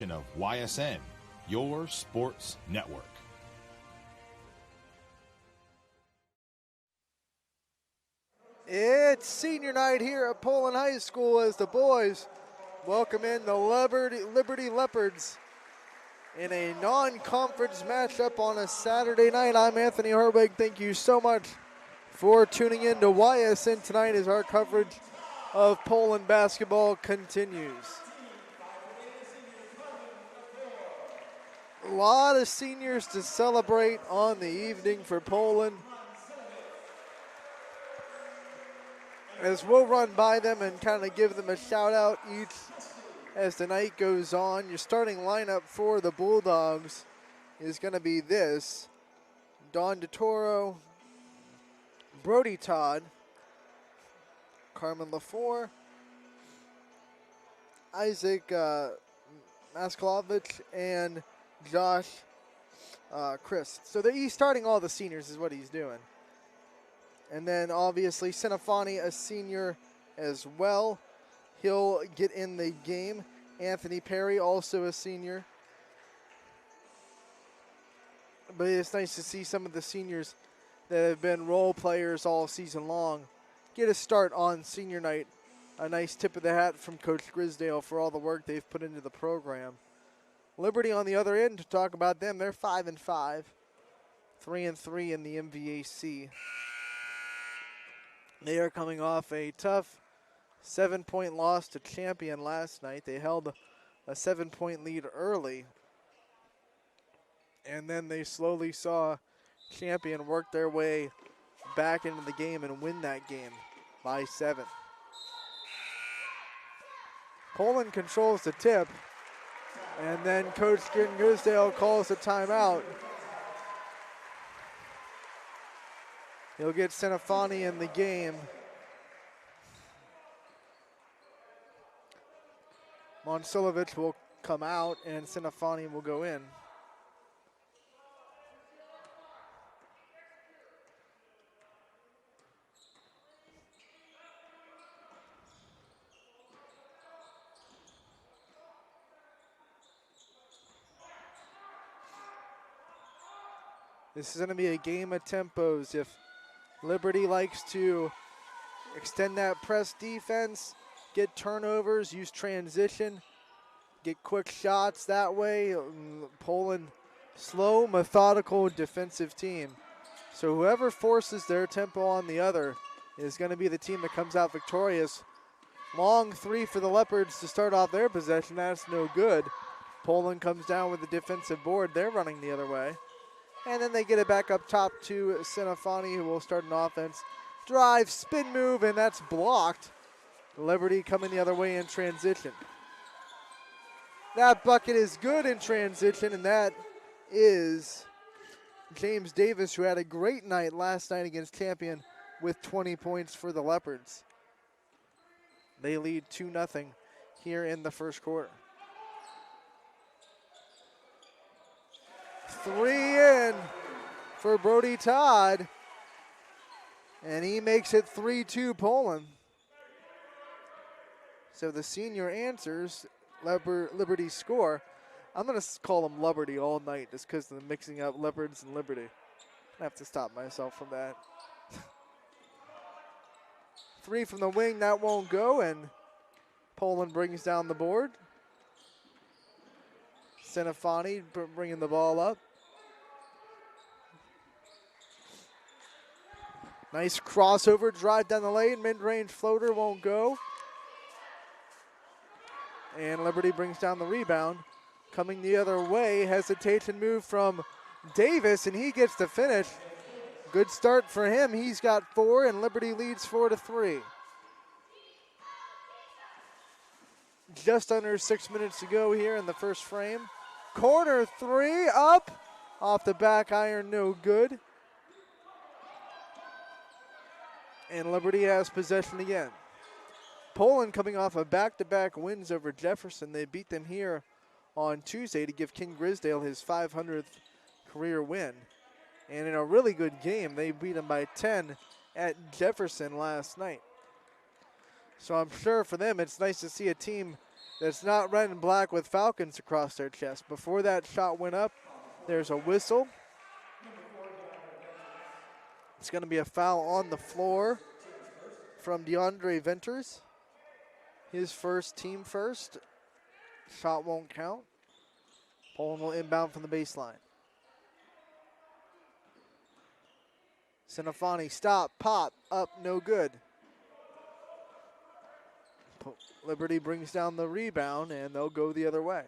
Of YSN, your sports network. It's senior night here at Poland High School as the boys welcome in the Liberty Leopards in a non-conference matchup on a Saturday night. I'm Anthony Harwig. Thank you so much for tuning in to YSN tonight as our coverage of Poland basketball continues. A lot of seniors to celebrate on the evening for Poland. As we'll run by them and kind of give them a shout out each as the night goes on. Your starting lineup for the Bulldogs is going to be this: Don DeToro, Brody Todd, Carmen LaFour, Isaac Maskalovich, and Josh Chris. So he's starting all the seniors is what he's doing. And then obviously Senafani, a senior as well. He'll get in the game. Anthony Perry, also a senior. But it's nice to see some of the seniors that have been role players all season long get a start on senior night. A nice tip of the hat from Coach Grisdale for all the work they've put into the program. Liberty on the other end, to talk about them, they're 5-5, 3-3 in the MVAC. They are coming off a tough 7-point loss to Champion last night. They held a 7-point lead early, and then they slowly saw Champion work their way back into the game and win that game by 7. Poland controls the tip. And then Coach Grisdale calls a timeout. He'll get Senafani in the game. Monsilovich will come out and Senafani will go in. This is going to be a game of tempos. If Liberty likes to extend that press defense, get turnovers, use transition, get quick shots that way, Poland, slow, methodical defensive team. So whoever forces their tempo on the other is going to be the team that comes out victorious. Long three for the Leopards to start off their possession. That's no good. Poland comes down with the defensive board. They're running the other way. And then they get it back up top to Senafani, who will start an offense. Drive, spin move, and that's blocked. Liberty coming the other way in transition. That bucket is good in transition, and that is James Davis, who had a great night last night against Champion with 20 points for the Leopards. They lead 2-0 here in the first quarter. 3 in for Brody Todd, and he makes it 3-2 Poland. So the senior answers Liberty's score. I'm going to call them Liberty all night just because of the mixing up Leopards and Liberty. I have to stop myself from that. 3 from the wing, that won't go, and Poland brings down the board. Senafani bringing the ball up. Nice crossover, drive down the lane, mid-range floater won't go. And Liberty brings down the rebound. Coming the other way, hesitation move from Davis, and he gets the finish. Good start for him. He's got 4, and Liberty leads 4-3. Just under 6 minutes to go here in the first frame. Corner 3, up, off the back iron, no good. And Liberty has possession again. Poland coming off of back-to-back wins over Jefferson. They beat them here on Tuesday to give King Grisdale his 500th career win. And in a really good game, they beat them by 10 at Jefferson last night. So I'm sure for them it's nice to see a team that's not red and black with falcons across their chest. Before that shot went up, there's a whistle. It's going to be a foul on the floor from DeAndre Venters. His first, team first. Shot won't count. Poland will inbound from the baseline. Sinafani, stop, pop, up, no good. Liberty brings down the rebound, and they'll go the other way.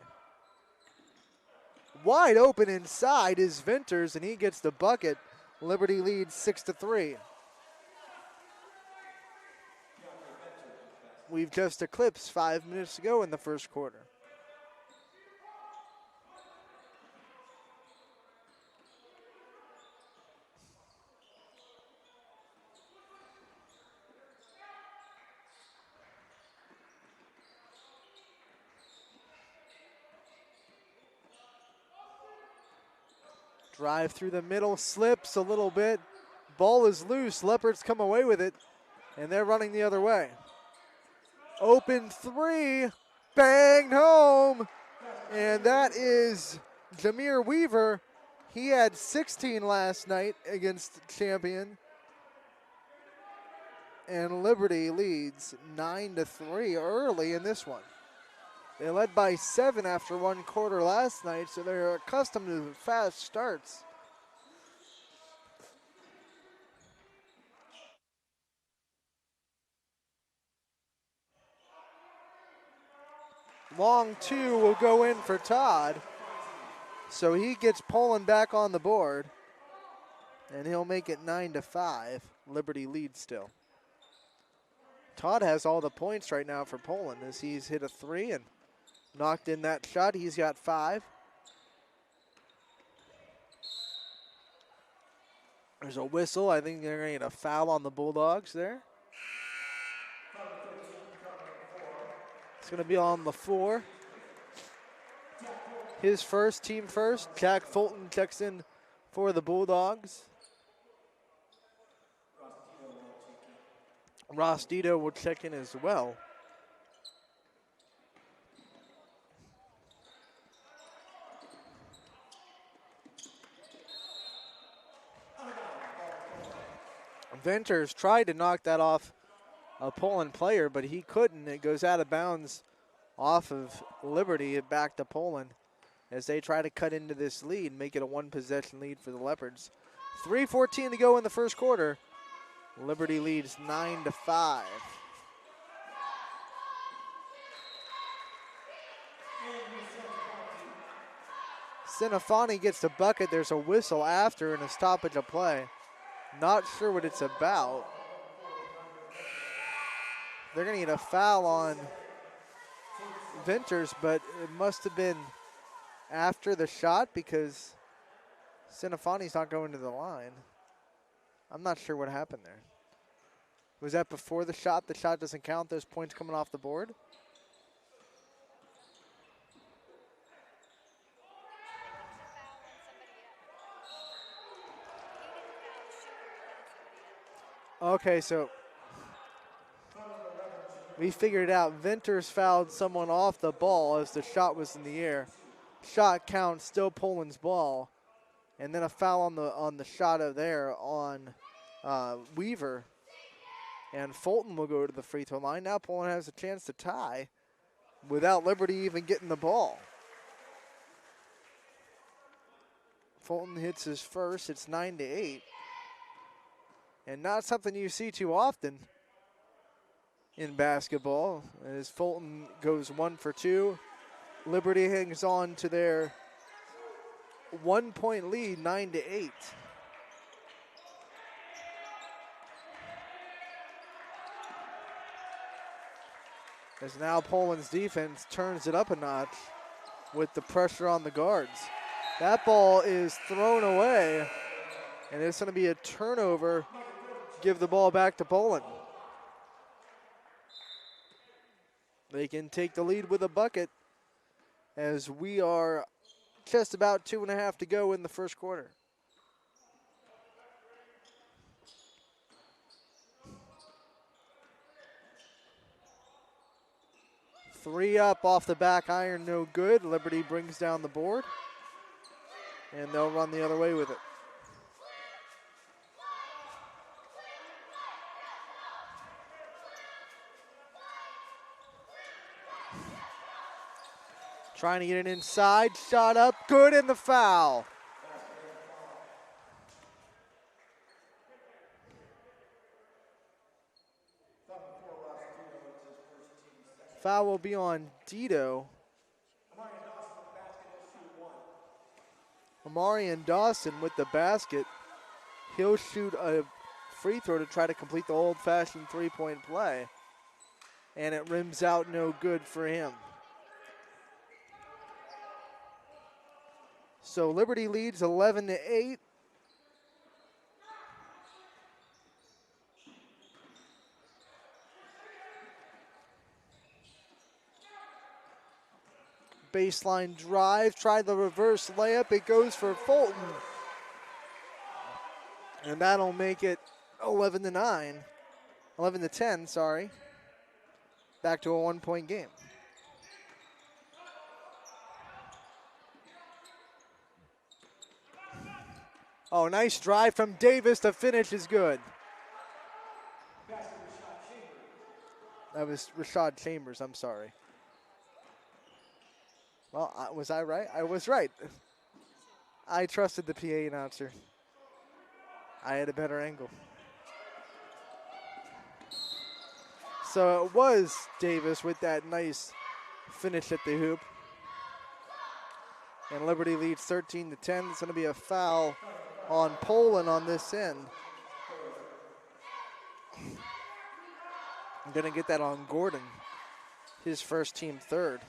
Wide open inside is Venters, and he gets the bucket. Liberty leads 6-3. We've just eclipsed 5 minutes to go in the first quarter. Drive through the middle, slips a little bit. Ball is loose. Leopards come away with it, and they're running the other way. Open three, banged home, and that is Jameer Weaver. He had 16 last night against champion, and Liberty leads 9-3 early in this one. They led by 7 after one quarter last night, so they're accustomed to fast starts. Long two will go in for Todd. So he gets Poland back on the board, and he'll make it 9-5. Liberty leads still. Todd has all the points right now for Poland as he's hit a 3 and knocked in that shot. He's got 5. There's a whistle. I think they're going to get a foul on the Bulldogs there. It's going to be on the floor. His first, team first. Jack Fulton checks in for the Bulldogs. Ross Dito will check in as well. Venters tried to knock that off a Poland player, but he couldn't. It goes out of bounds off of Liberty back to Poland as they try to cut into this lead, make it a one-possession lead for the Leopards. 3:14 to go in the first quarter. Liberty leads 9-5. Sinafani gets the bucket. There's a whistle after and a stoppage of play. Not sure what it's about. They're going to get a foul on Venters, but it must have been after the shot because Sinafani's not going to the line. I'm not sure what happened there. Was that before the shot? The shot doesn't count. Those points coming off the board. Okay, so we figured it out. Venters fouled someone off the ball as the shot was in the air. Shot counts, still Poland's ball. And then a foul on the shot of there on Weaver. And Fulton will go to the free throw line. Now Poland has a chance to tie without Liberty even getting the ball. Fulton hits his first. It's 9-8. And not something you see too often in basketball as Fulton goes 1 for 2. Liberty hangs on to their 1-point lead, 9-8. As now Poland's defense turns it up a notch with the pressure on the guards. That ball is thrown away, and it's going to be a turnover. Give the ball back to Poland. They can take the lead with a bucket as we are just about 2.5 to go in the first quarter. 3 up off the back iron, no good. Liberty brings down the board, and they'll run the other way with it. Trying to get it inside, shot up, good, and the foul. Foul will be on Dito. Amarian Dawson with the basket. He'll shoot a free throw to try to complete the old-fashioned three-point play. And it rims out, no good for him. So Liberty leads 11-8. Baseline drive, try the reverse layup. It goes for Fulton. And that'll make it 11-9. 11-10, sorry. Back to a one-point game. Oh, nice drive from Davis. The finish is good. That was Rashad Chambers, I'm sorry. Well, was I right? I was right. I trusted the PA announcer. I had a better angle. So it was Davis with that nice finish at the hoop. And Liberty leads 13-10. It's going to be a foul on Poland on this end. I'm going to get that on Gordon, his first team third.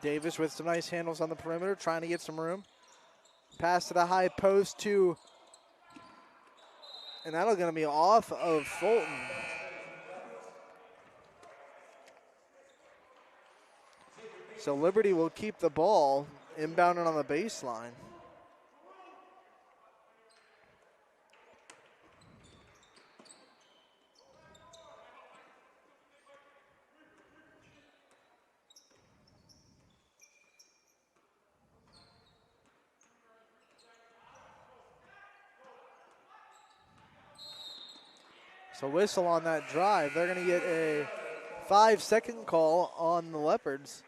Davis with some nice handles on the perimeter, trying to get some room. Pass to the high post to, and that'll going to be off of Fulton. So Liberty will keep the ball inbounded on the baseline. So whistle on that drive. They're going to get a 5-second call on the Leopards.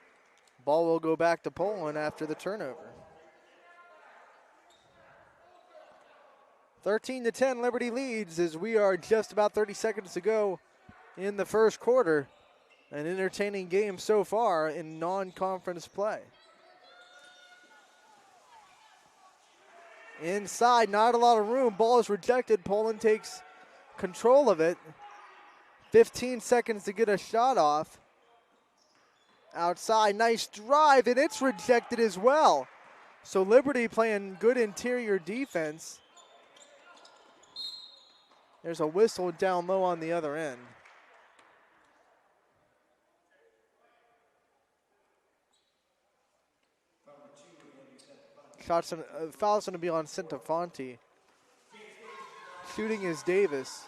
Ball will go back to Poland after the turnover. 13-10, Liberty leads as we are just about 30 seconds to go in the first quarter. An entertaining game so far in non-conference play. Inside, not a lot of room. Ball is rejected. Poland takes control of it. 15 seconds to get a shot off. Outside, nice drive, and it's rejected as well. So Liberty playing good interior defense. There's a whistle down low on the other end. Foul's going to be on Centafonte. Shooting is Davis.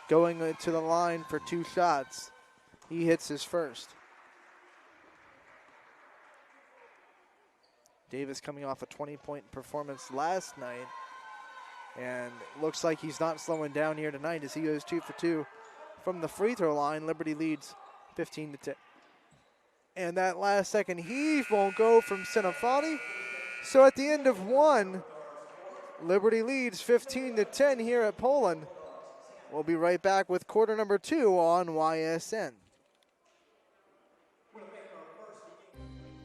Going to the line for 2 shots. He hits his first. Davis coming off a 20-point performance last night. And looks like he's not slowing down here tonight as he goes 2 for 2 from the free throw line. Liberty leads 15-10. And that last second heave won't go from Centafonte. So at the end of one, Liberty leads 15-10 here at Poland. We'll be right back with quarter number 2 on YSN.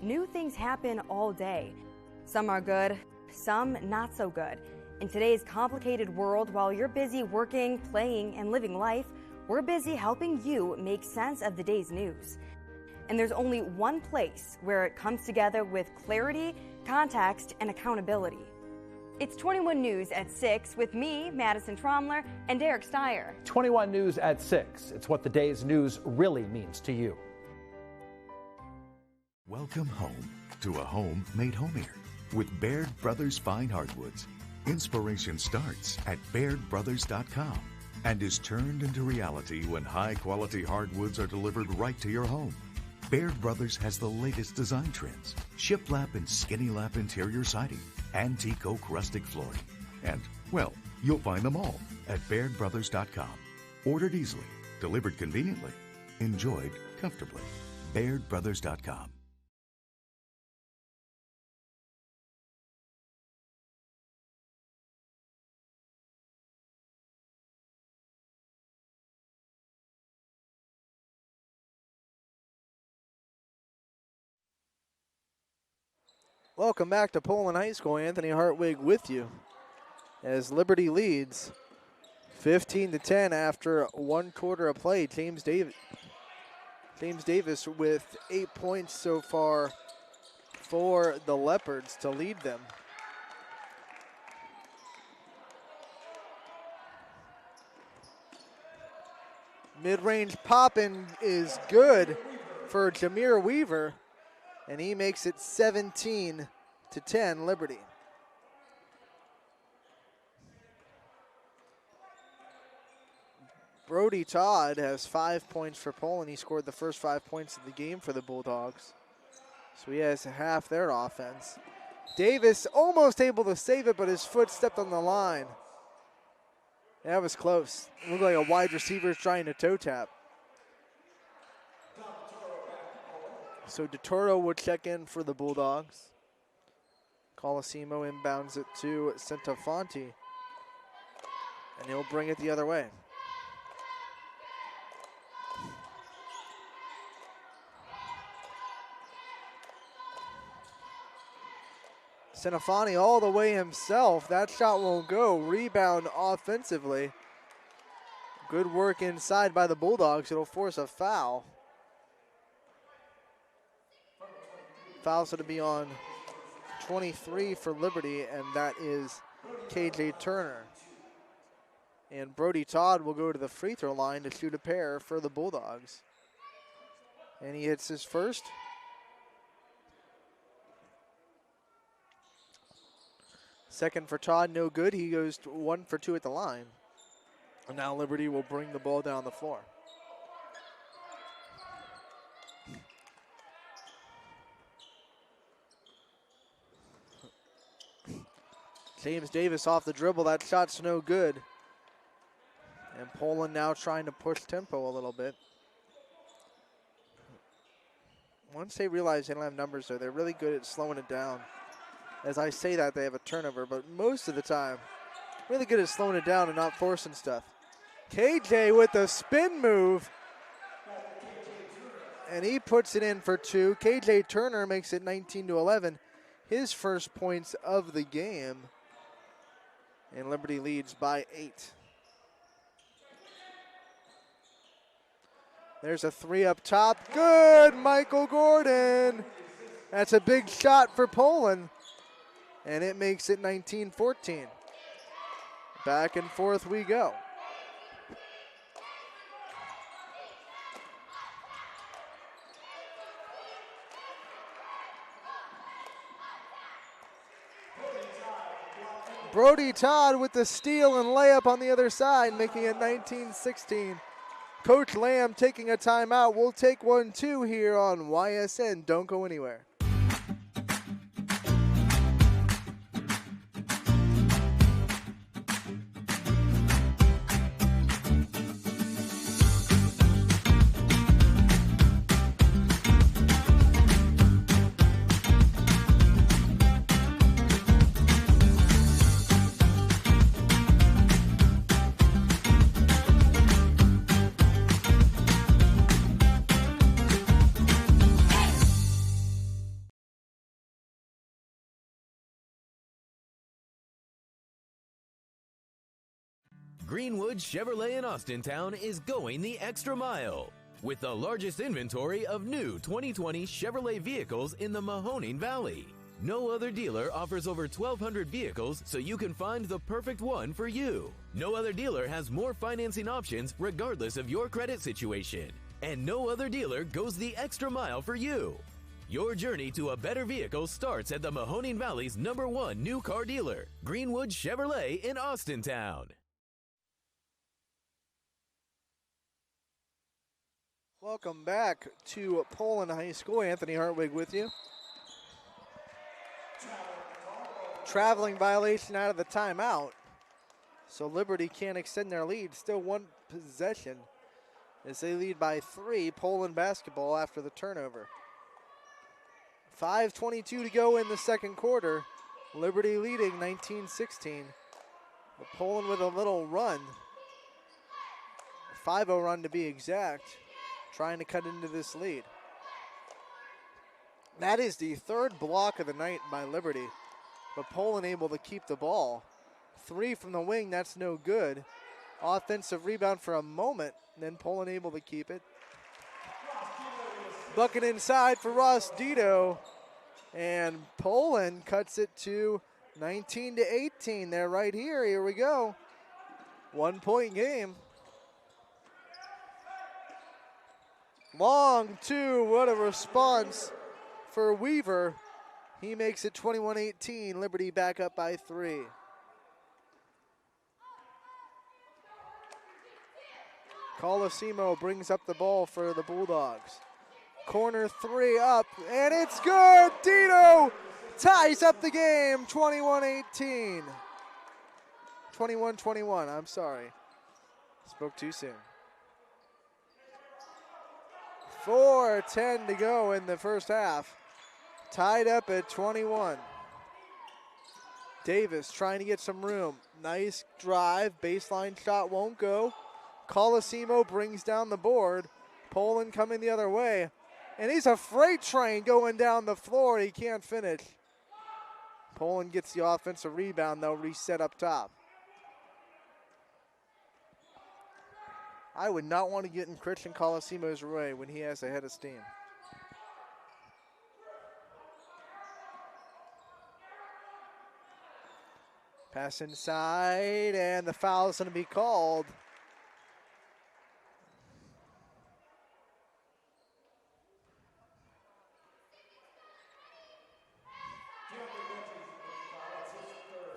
New things happen all day. Some are good, some not so good. In today's complicated world, while you're busy working, playing, and living life, we're busy helping you make sense of the day's news. And there's only one place where it comes together with clarity, context, and accountability. It's 21 News at 6 with me, Madison Tromler, and Derek Steyer. 21 News at 6. It's what the day's news really means to you. Welcome home to a home made homier. With Baird Brothers Fine Hardwoods, inspiration starts at BairdBrothers.com and is turned into reality when high-quality hardwoods are delivered right to your home. Baird Brothers has the latest design trends, shiplap and skinny lap interior siding, antique oak rustic flooring, and, well, you'll find them all at BairdBrothers.com. Ordered easily, delivered conveniently, enjoyed comfortably. BairdBrothers.com. Welcome back to Poland High School. Anthony Hartwig with you as Liberty leads 15-10 after 1 quarter of play. James Davis with 8 points so far for the Leopards to lead them. Mid-range popping is good for Jameer Weaver, and he makes it 17-10 Liberty. Brody Todd has 5 points for Poland. He scored the first 5 points of the game for the Bulldogs, so he has half their offense. Davis almost able to save it, but his foot stepped on the line. That was close. Looked like a wide receiver trying to toe tap. So DeToro will check in for the Bulldogs. Colosimo inbounds it to Centofanti, and he'll bring it the other way. Centofanti all the way himself. That shot won't go. Rebound offensively. Good work inside by the Bulldogs. It'll force a foul. Foul's going to be on 23 for Liberty, and that is KJ Turner. And Brody Todd will go to the free throw line to shoot a pair for the Bulldogs. And he hits his first. Second for Todd, no good. He goes 1 for 2 at the line. And now Liberty will bring the ball down the floor. James Davis off the dribble. That shot's no good. And Poland now trying to push tempo a little bit. Once they realize they don't have numbers there, they're really good at slowing it down. As I say that, they have a turnover, but most of the time, really good at slowing it down and not forcing stuff. KJ with the spin move, and he puts it in for 2. KJ Turner makes it 19-11, his first points of the game, and Liberty leads by 8. There's a 3 up top. Good, Michael Gordon. That's a big shot for Poland. And it makes it 19-14. Back and forth we go. Brody Todd with the steal and layup on the other side, making it 19-16. Coach Lamb taking a timeout. We'll take 1 too here on YSN. Don't go anywhere. Greenwood Chevrolet in Austintown is going the extra mile with the largest inventory of new 2020 Chevrolet vehicles in the Mahoning Valley. No other dealer offers over 1,200 vehicles, so you can find the perfect one for you. No other dealer has more financing options regardless of your credit situation. And no other dealer goes the extra mile for you. Your journey to a better vehicle starts at the Mahoning Valley's #1 new car dealer, Greenwood Chevrolet in Austintown. Welcome back to Poland High School. Anthony Hartwig with you. Traveling violation out of the timeout. So Liberty can't extend their lead. Still one possession as they lead by 3. Poland basketball after the turnover. 5:22 to go in the second quarter. Liberty leading 19-16. But Poland with a little run. A 5-0 run to be exact. Trying to cut into this lead. That is the third block of the night by Liberty. But Poland able to keep the ball. 3 from the wing, that's no good. Offensive rebound for a moment, then Poland able to keep it. Bucket inside for Ross Dito. And Poland cuts it to 19-18. They're right here. Here we go. 1-point game. Long 2. What a response for Weaver. He makes it 21-18. Liberty back up by 3. Colosimo brings up the ball for the Bulldogs. Corner 3 up, and it's good. Dito ties up the game, 21-18. 21-21, I'm sorry. Spoke too soon. 4:10 to go in the first half. Tied up at 21. Davis trying to get some room. Nice drive, baseline shot won't go. Colosimo brings down the board. Poland coming the other way. And he's a freight train going down the floor. He can't finish. Poland gets the offensive rebound. They'll reset up top. I would not want to get in Christian Colosimo's way when he has a head of steam. Pass inside, and the foul is going to be called.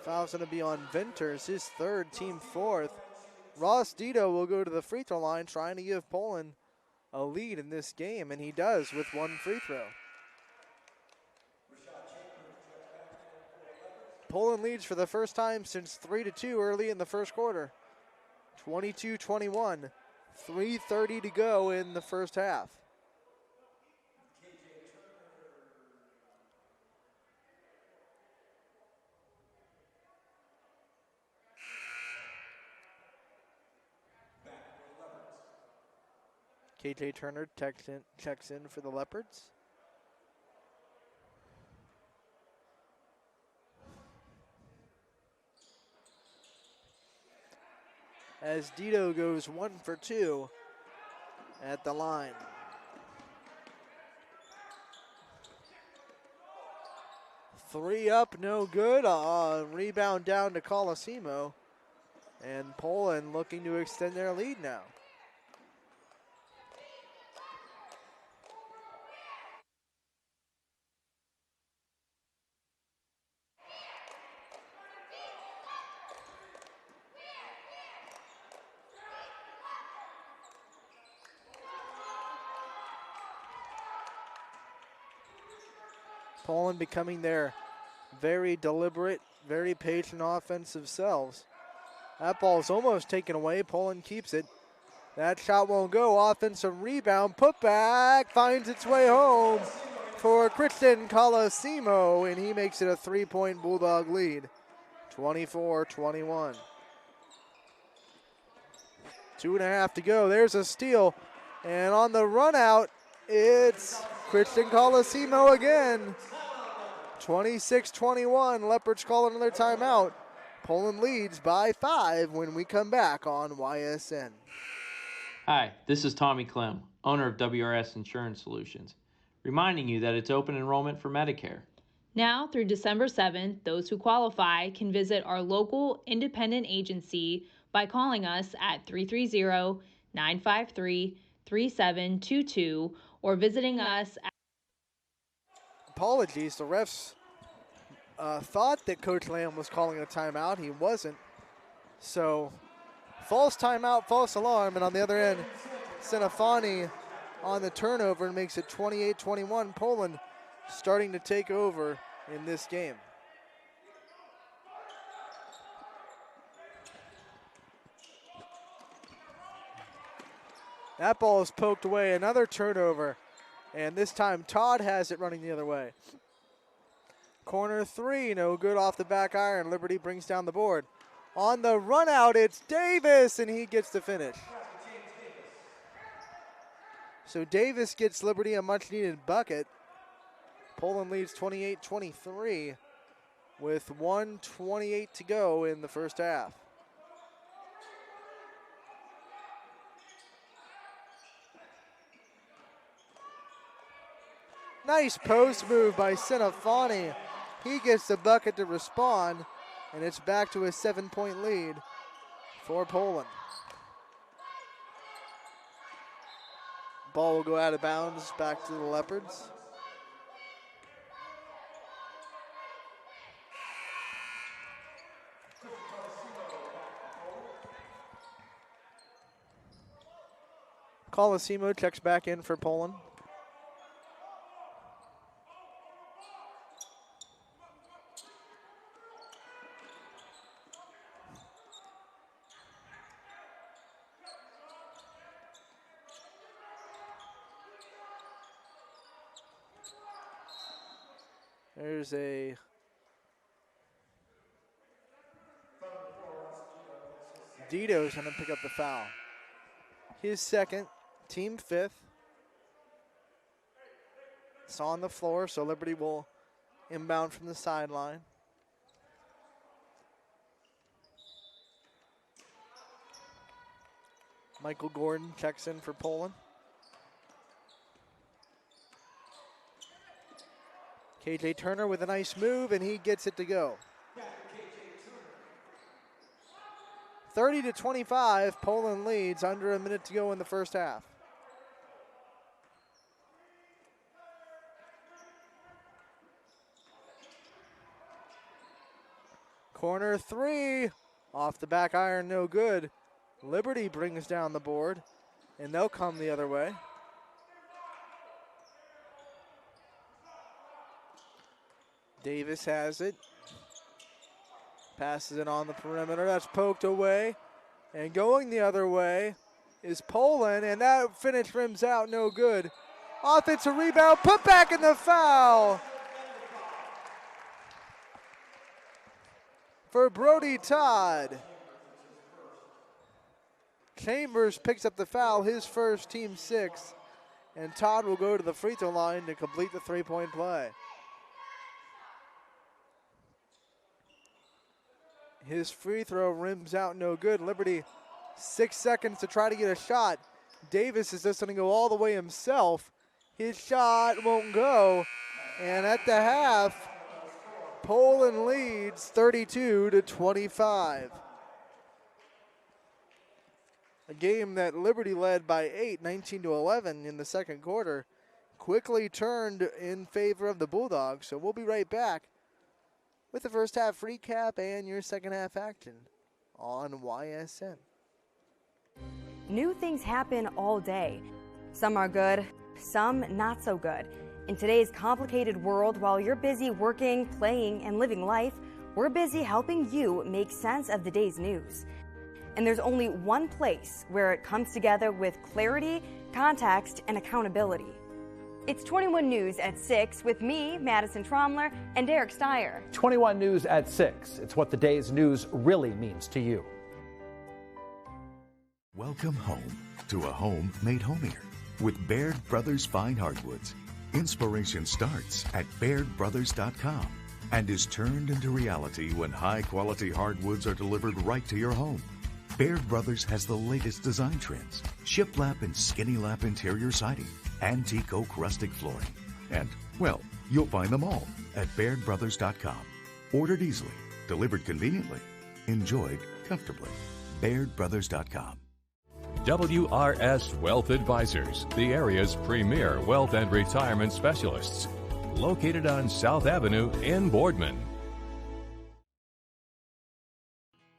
Foul's going to be on Venters, his third, team fourth. Ross Dito will go to the free throw line trying to give Poland a lead in this game, and he does with one free throw. Poland leads for the first time since 3-2 early in the first quarter. 22-21, 3:30 to go in the first half. KJ Turner checks in for the Leopards. As Dito goes 1 for 2 at the line. Three up, no good. Rebound down to Colosimo. And Poland looking to extend their lead now. Poland becoming their very deliberate, very patient offensive selves. That ball's almost taken away. Poland keeps it. That shot won't go. Offensive rebound. Put back. Finds its way home for Christian Colosimo, and he makes it a 3-point Bulldog lead. 24-21. 2.5 to go. There's a steal. And on the run out, it's Christian Colosimo again. 26-21. Leopards call another timeout. Poland leads by 5 when we come back on YSN. Hi, this is Tommy Clem, owner of WRS Insurance Solutions, reminding you that it's open enrollment for Medicare. Now through December 7th, those who qualify can visit our local independent agency by calling us at 330-953-3722 or visiting us at apologies. The refs thought that Coach Lamb was calling a timeout. He wasn't. So false timeout, false alarm, and on the other end, Senafani on the turnover and makes it 28-21. Poland starting to take over in this game. That ball is poked away, another turnover, and this time Todd has it running the other way. Corner three, no good off the back iron. Liberty brings down the board. On the run out, it's Davis, and he gets the finish. So Davis gets Liberty a much needed bucket. Poland leads 28-23 with 1:28 to go in the first half. Nice post move by Senafani. He gets the bucket to respond, and it's back to a 7-point lead for Poland. Ball will go out of bounds back to the Leopards. Colosimo checks back in for Poland. There's a Dito's going to pick up the foul. His second, team fifth. It's on the floor, so Liberty will inbound from the sideline. Michael Gordon checks in for Poland. KJ Turner with a nice move, and he gets it to go. 30-25, Poland leads, under a minute to go in the first half. Corner three, off the back iron, no good. Liberty brings down the board, and they'll come the other way. Davis has it. Passes it on the perimeter. That's poked away. And going the other way is Poland, and that finish rims out, no good. Offensive rebound, put back in the foul for Brody Todd. Chambers picks up the foul, his first, team sixth. And Todd will go to the free throw line to complete the three-point play. His free throw rims out, no good. Liberty 6 seconds to try to get a shot. Davis is just going to go all the way himself. His shot won't go. And at the half, Poland leads 32-25. A game that Liberty led by 8, 19-11 in the second quarter, quickly turned in favor of the Bulldogs. So we'll be right back with the first half recap and your second half action on YSN. New things happen all day. Some are good, some not so good. In today's complicated world, while you're busy working, playing, and living life, we're busy helping you make sense of the day's news. And there's only one place where it comes together with clarity, context, and accountability. It's 21 News at 6 with me, Madison Tromler, and Derek Steyer. 21 News at 6. It's what the day's news really means to you. Welcome home to a home made homier with Baird Brothers Fine Hardwoods. Inspiration starts at BairdBrothers.com and is turned into reality when high-quality hardwoods are delivered right to your home. Baird Brothers has the latest design trends, shiplap and skinny lap interior siding, antique oak rustic flooring. And, well, you'll find them all at BairdBrothers.com. Ordered easily, delivered conveniently, enjoyed comfortably. BairdBrothers.com. WRS Wealth Advisors, the area's premier wealth and retirement specialists. located on South Avenue in Boardman.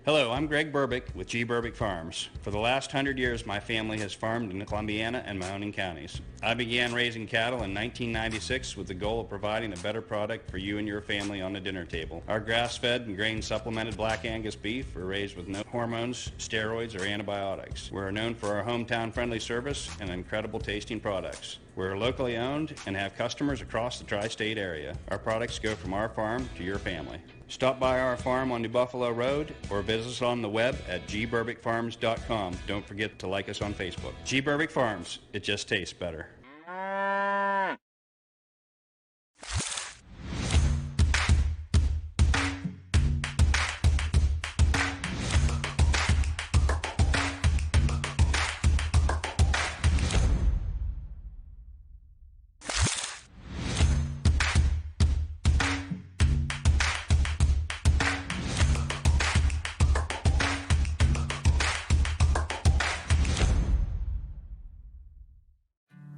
Hello, I'm Greg Burbick with G. Burbick Farms. For the last 100 years, my family has farmed in the Columbiana and Mahoning counties. I began raising cattle in 1996 with the goal of providing a better product for you and your family on the dinner table. Our grass-fed and grain-supplemented Black Angus beef are raised with no hormones, steroids, or antibiotics. We're known for our hometown-friendly service and incredible tasting products. We're locally owned and have customers across the tri-state area. Our products go from our farm to your family. Stop by our farm on New Buffalo Road or visit us on the web at gburbickfarms.com. Don't forget to like us on Facebook. G. Burbick Farms, it just tastes better.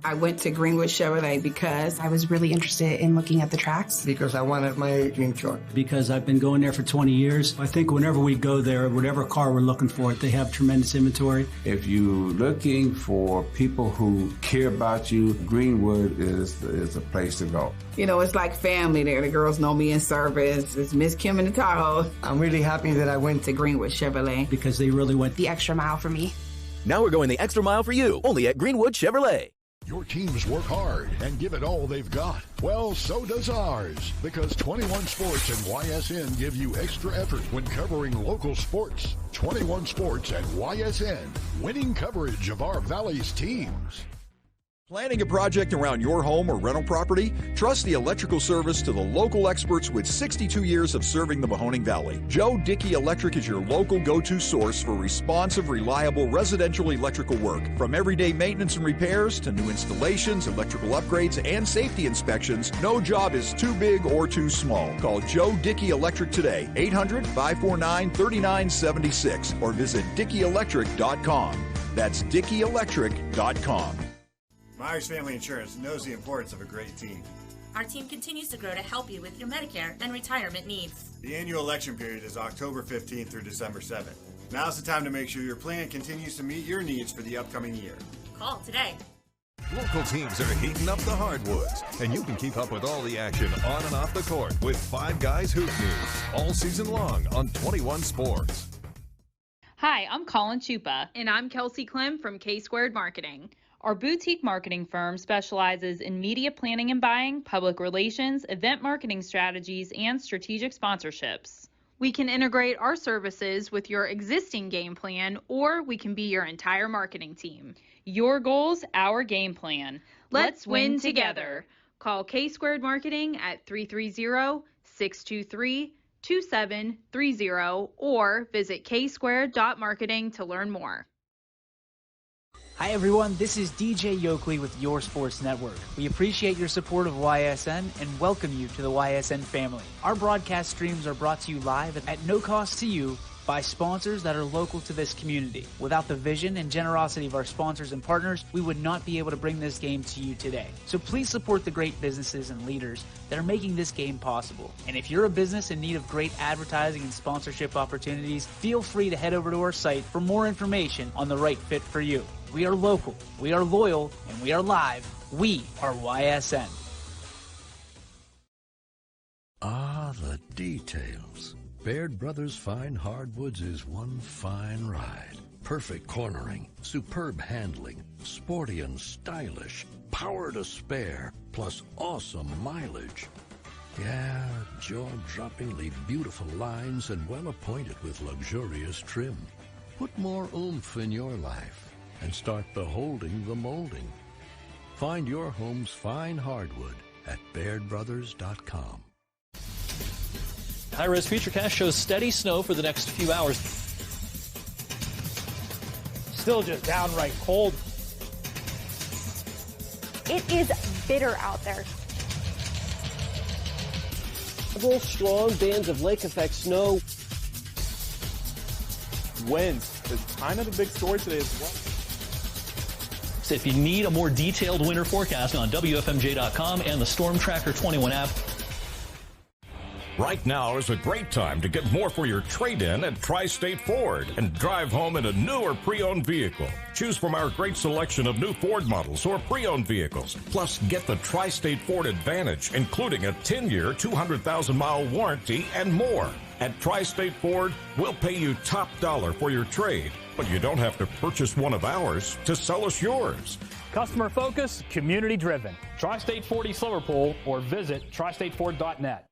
I went to Greenwood Chevrolet because I was really interested in looking at the tracks. Because I wanted my dream truck. Because I've been going there for 20 years. I think whenever we go there, whatever car we're looking for, they have tremendous inventory. If you're looking for people who care about you, Greenwood is a place to go. You know, it's like family there. The girls know me in service. It's Miss Kim in the Tahoe. I'm really happy that I went to Greenwood Chevrolet. Because they really went the extra mile for me. Now we're going the extra mile for you, only at Greenwood Chevrolet. Your teams work hard and give it all they've got. Well, so does ours, because 21 Sports and YSN give you extra effort when covering local sports. 21 Sports and YSN, winning coverage of our Valley's teams. Planning a project around your home or rental property? Trust the electrical service to the local experts with 62 years of serving the Mahoning Valley. Joe Dickey Electric is your local go-to source for responsive, reliable residential electrical work. From everyday maintenance and repairs to new installations, electrical upgrades, and safety inspections, no job is too big or too small. Call Joe Dickey Electric today, 800-549-3976, or visit DickeyElectric.com. That's DickeyElectric.com. Myers Family Insurance knows the importance of a great team. Our team continues to grow to help you with your Medicare and retirement needs. The annual election period is October 15th through December 7th. Now's the time to make sure your plan continues to meet your needs for the upcoming year. Call today. Local teams are heating up the hardwoods, and you can keep up with all the action on and off the court with Five Guys Hoop News all season long on 21 Sports. Hi, I'm Colin Chupa. And I'm Kelsey Clem from K-Squared Marketing. Our boutique marketing firm specializes in media planning and buying, public relations, event marketing strategies, and strategic sponsorships. We can integrate our services with your existing game plan, or we can be your entire marketing team. Your goals, our game plan. Let's win together. Call K-Squared Marketing at 330-623-2730 or visit ksquared.marketing to learn more. Hi everyone, this is DJ Yoakley with Your Sports Network. We appreciate your support of YSN and welcome you to the YSN family. Our broadcast streams are brought to you live at no cost to you by sponsors that are local to this community. Without the vision and generosity of our sponsors and partners, we would not be able to bring this game to you today. So please support the great businesses and leaders that are making this game possible. And if you're a business in need of great advertising and sponsorship opportunities, feel free to head over to our site for more information on the right fit for you. We are local, we are loyal, and we are live. We are YSN. Ah, the details. Baird Brothers Fine Hardwoods is one fine ride. Perfect cornering, superb handling, sporty and stylish, power to spare, plus awesome mileage. Yeah, jaw-droppingly beautiful lines and well appointed with luxurious trim. Put more oomph in your life and start beholding the molding. Find your home's fine hardwood at BairdBrothers.com. High-res Futurecast shows steady snow for the next few hours. Still just downright cold. It is bitter out there. Several strong bands of lake-effect snow. Winds is kind of the big story today as well. So if you need a more detailed winter forecast on WFMJ.com and the Storm Tracker 21 app. Right now is a great time to get more for your trade-in at Tri-State Ford and drive home in a new or pre-owned vehicle. Choose from our great selection of new Ford models or pre-owned vehicles. Plus, get the Tri-State Ford Advantage, including a 10-year, 200,000-mile warranty and more. At Tri-State Ford, we'll pay you top dollar for your trade, but you don't have to purchase one of ours to sell us yours. Customer focus, community driven. Tri-State Ford East Liverpool or visit tristateford.net.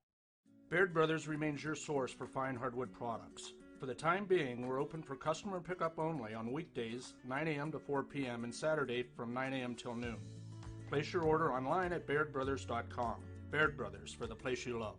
Baird Brothers remains your source for fine hardwood products. For the time being, we're open for customer pickup only on weekdays, 9 a.m. to 4 p.m. and Saturday from 9 a.m. till noon. Place your order online at bairdbrothers.com. Baird Brothers, for the place you love.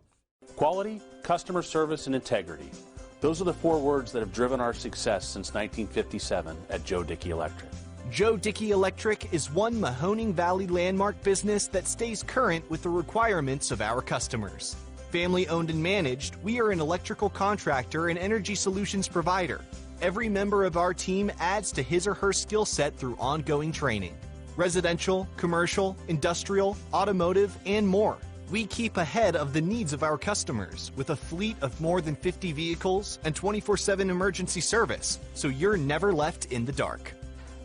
Quality, customer service, and integrity. Those are the 4 words that have driven our success since 1957 at Joe Dickey Electric. Joe Dickey Electric is one Mahoning Valley landmark business that stays current with the requirements of our customers. Family owned and managed, we are an electrical contractor and energy solutions provider. Every member of our team adds to his or her skill set through ongoing training. Residential, commercial, industrial, automotive, and more. We keep ahead of the needs of our customers with a fleet of more than 50 vehicles and 24/7 emergency service, so you're never left in the dark.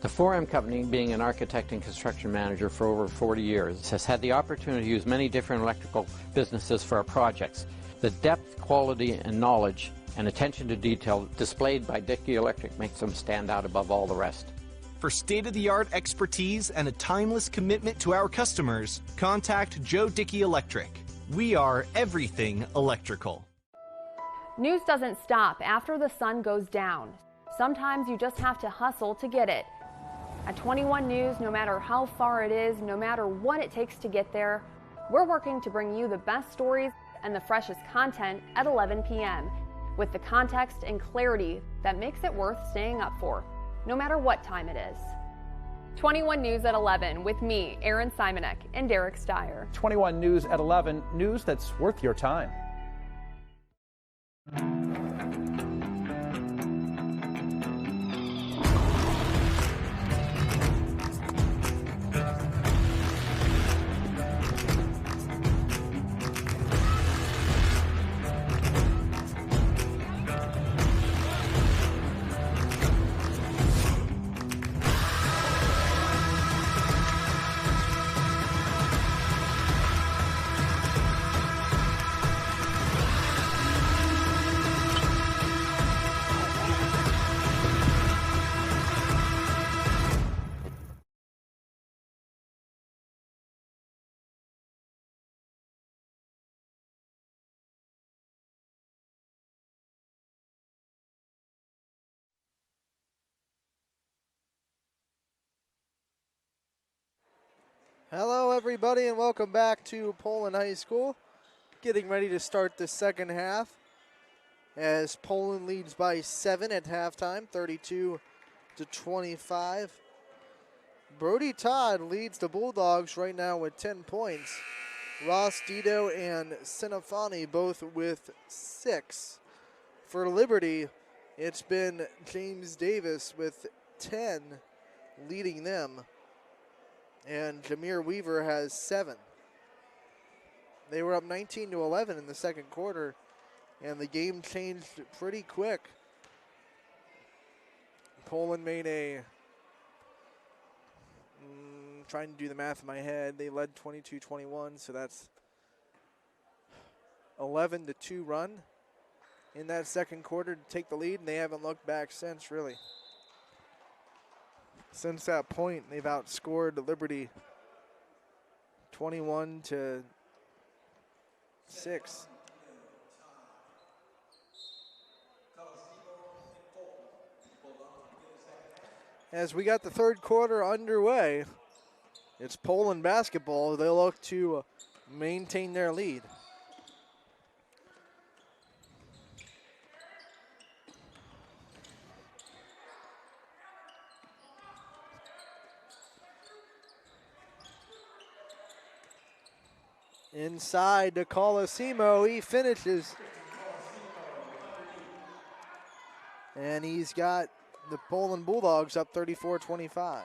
The 4M Company, being an architect and construction manager for over 40 years, has had the opportunity to use many different electrical businesses for our projects. The depth, quality, and knowledge and attention to detail displayed by Dickey Electric makes them stand out above all the rest. For state-of-the-art expertise and a timeless commitment to our customers, contact Joe Dickey Electric. We are everything electrical. News doesn't stop after the sun goes down. Sometimes you just have to hustle to get it. At 21 News, no matter how far it is, no matter what it takes to get there, we're working to bring you the best stories and the freshest content at 11 p.m. with the context and clarity that makes it worth staying up for, no matter what time it is. 21 News at 11 with me, Aaron Simonek, and Derek Steyer. 21 News at 11, news that's worth your time. Hello everybody and welcome back to Poland High School. Getting ready to start the second half as Poland leads by 7 at halftime, 32-25. Brody Todd leads the Bulldogs right now with 10 points. Ross Dido and Sinafani both with 6. For Liberty, it's been James Davis with 10 leading them. And Jameer Weaver has 7. They were up 19-11 in the second quarter, and the game changed pretty quick. Poland made a, trying to do the math in my head, they led 22-21, so that's 11-2 run in that second quarter to take the lead, and they haven't looked back since, really. Since that point, they've outscored Liberty 21-6. As we got the third quarter underway, it's Poland basketball. They look to maintain their lead. Inside to Colosimo, he finishes. And he's got the Poland Bulldogs up 34-25.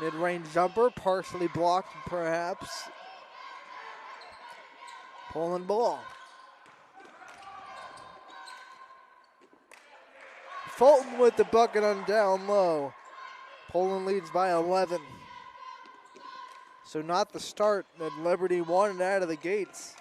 Mid-range jumper, partially blocked perhaps. Poland ball. Fulton with the bucket on down low. Poland leads by 11. So not the start that Liberty wanted out of the gates.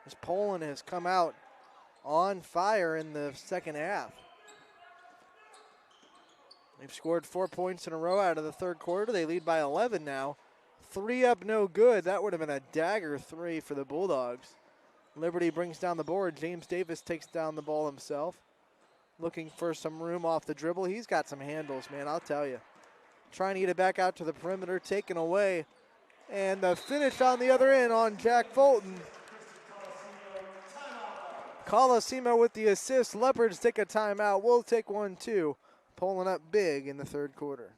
As Poland has come out on fire in the second half. They've scored 4 points in a row out of the third quarter. They lead by 11 now. 3 up, no good. That would have been a dagger 3 for the Bulldogs. Liberty brings down the board. James Davis takes down the ball himself. Looking for some room off the dribble. He's got some handles, man, I'll tell you. Trying to get it back out to the perimeter, taken away. And the finish on the other end on Jack Fulton. Colosimo with the assist. Leopards take a timeout. We'll take one too. Pulling up big in the third quarter.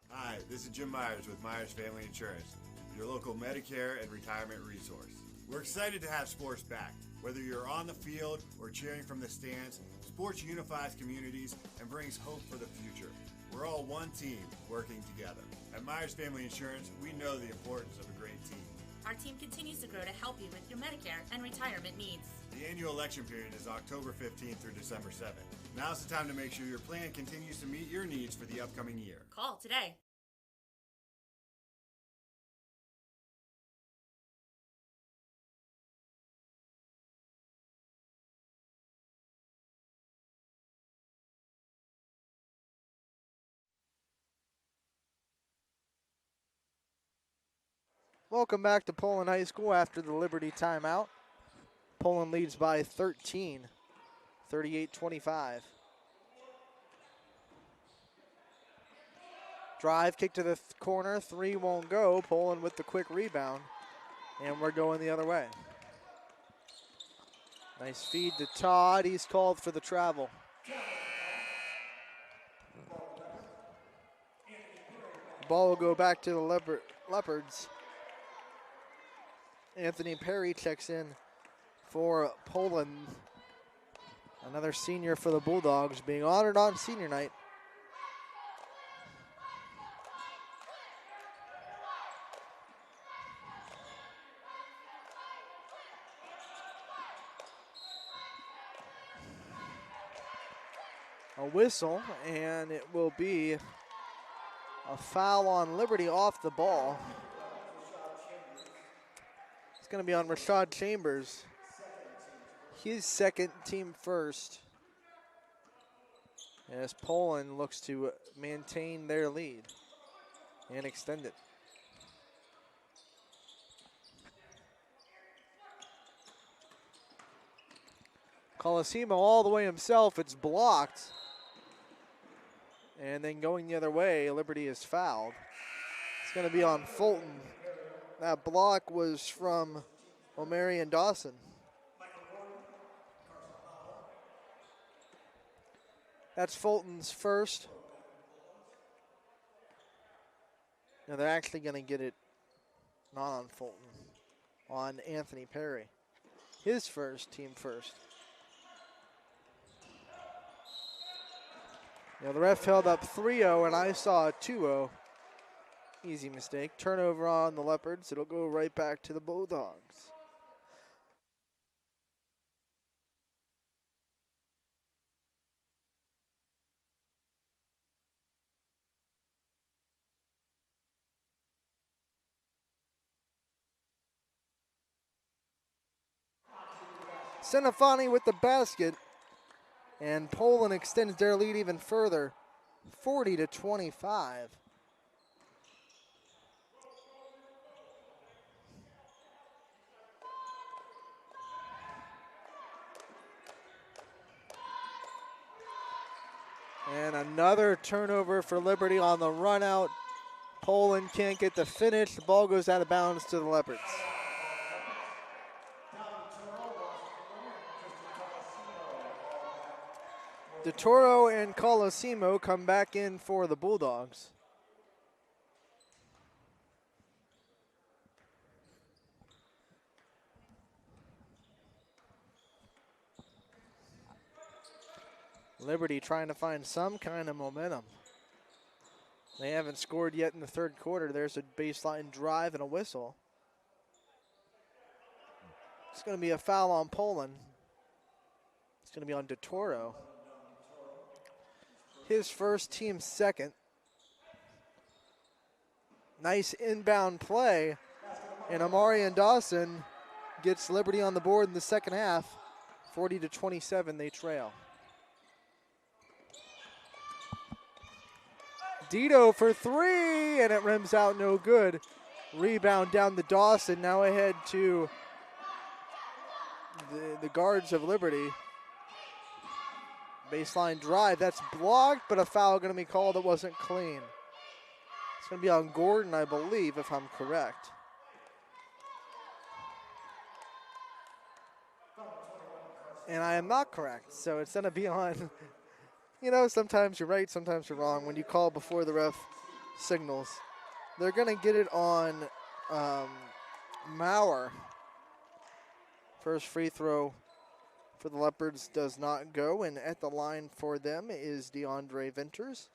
Hi, this is Jim Myers with Myers Family Insurance, your local Medicare and retirement resource. We're excited to have sports back. Whether you're on the field or cheering from the stands, sports unifies communities and brings hope for the future. We're all one team working together. At Myers Family Insurance, we know the importance of a great team. Our team continues to grow to help you with your Medicare and retirement needs. The annual election period is October 15th through December 7th. Now's the time to make sure your plan continues to meet your needs for the upcoming year. Call today. Welcome back to Poland High School after the Liberty timeout. Poland leads by 13, 38-25. Drive, kick to the corner, 3 won't go. Poland with the quick rebound, and we're going the other way. Nice feed to Todd. He's called for the travel. Ball will go back to the Leopards. Anthony Perry checks in for Poland. Another senior for the Bulldogs being honored on senior night. A whistle, and it will be a foul on Liberty off the ball. It's going to be on Rashad Chambers. His second, team first. As Poland looks to maintain their lead and extend it. Colosimo all the way himself. It's blocked. And then going the other way, Liberty is fouled. It's going to be on Fulton. That block was from O'Marion Dawson. That's Fulton's first. Now they're actually going to get it not on Fulton, on Anthony Perry. His first, team first. Now the ref held up 3-0 and I saw a 2-0. Easy mistake. Turnover on the Leopards. It'll go right back to the Bulldogs. Senafani with the basket. And Poland extends their lead even further, 40-25. And another turnover for Liberty on the run out. Poland can't get the finish. The ball goes out of bounds to the Leopards. DeToro and Colosimo come back in for the Bulldogs. Liberty trying to find some kind of momentum. They haven't scored yet in the third quarter. There's a baseline drive and a whistle. It's going to be a foul on Poland. It's going to be on DeToro. His first, team second. Nice inbound play. And Amarian Dawson gets Liberty on the board in the second half. 40-27, they trail. Dito for three, and it rims out no good. Rebound down to Dawson, now ahead to the guards of Liberty. Baseline drive, that's blocked, but a foul going to be called that wasn't clean. It's going to be on Gordon, I believe, if I'm correct. And I am not correct, so it's going to be on, you know, sometimes you're right, sometimes you're wrong. When you call before the ref signals, they're going to get it on Maurer. First free throw for the Leopards does not go, and at the line for them is DeAndre Venters.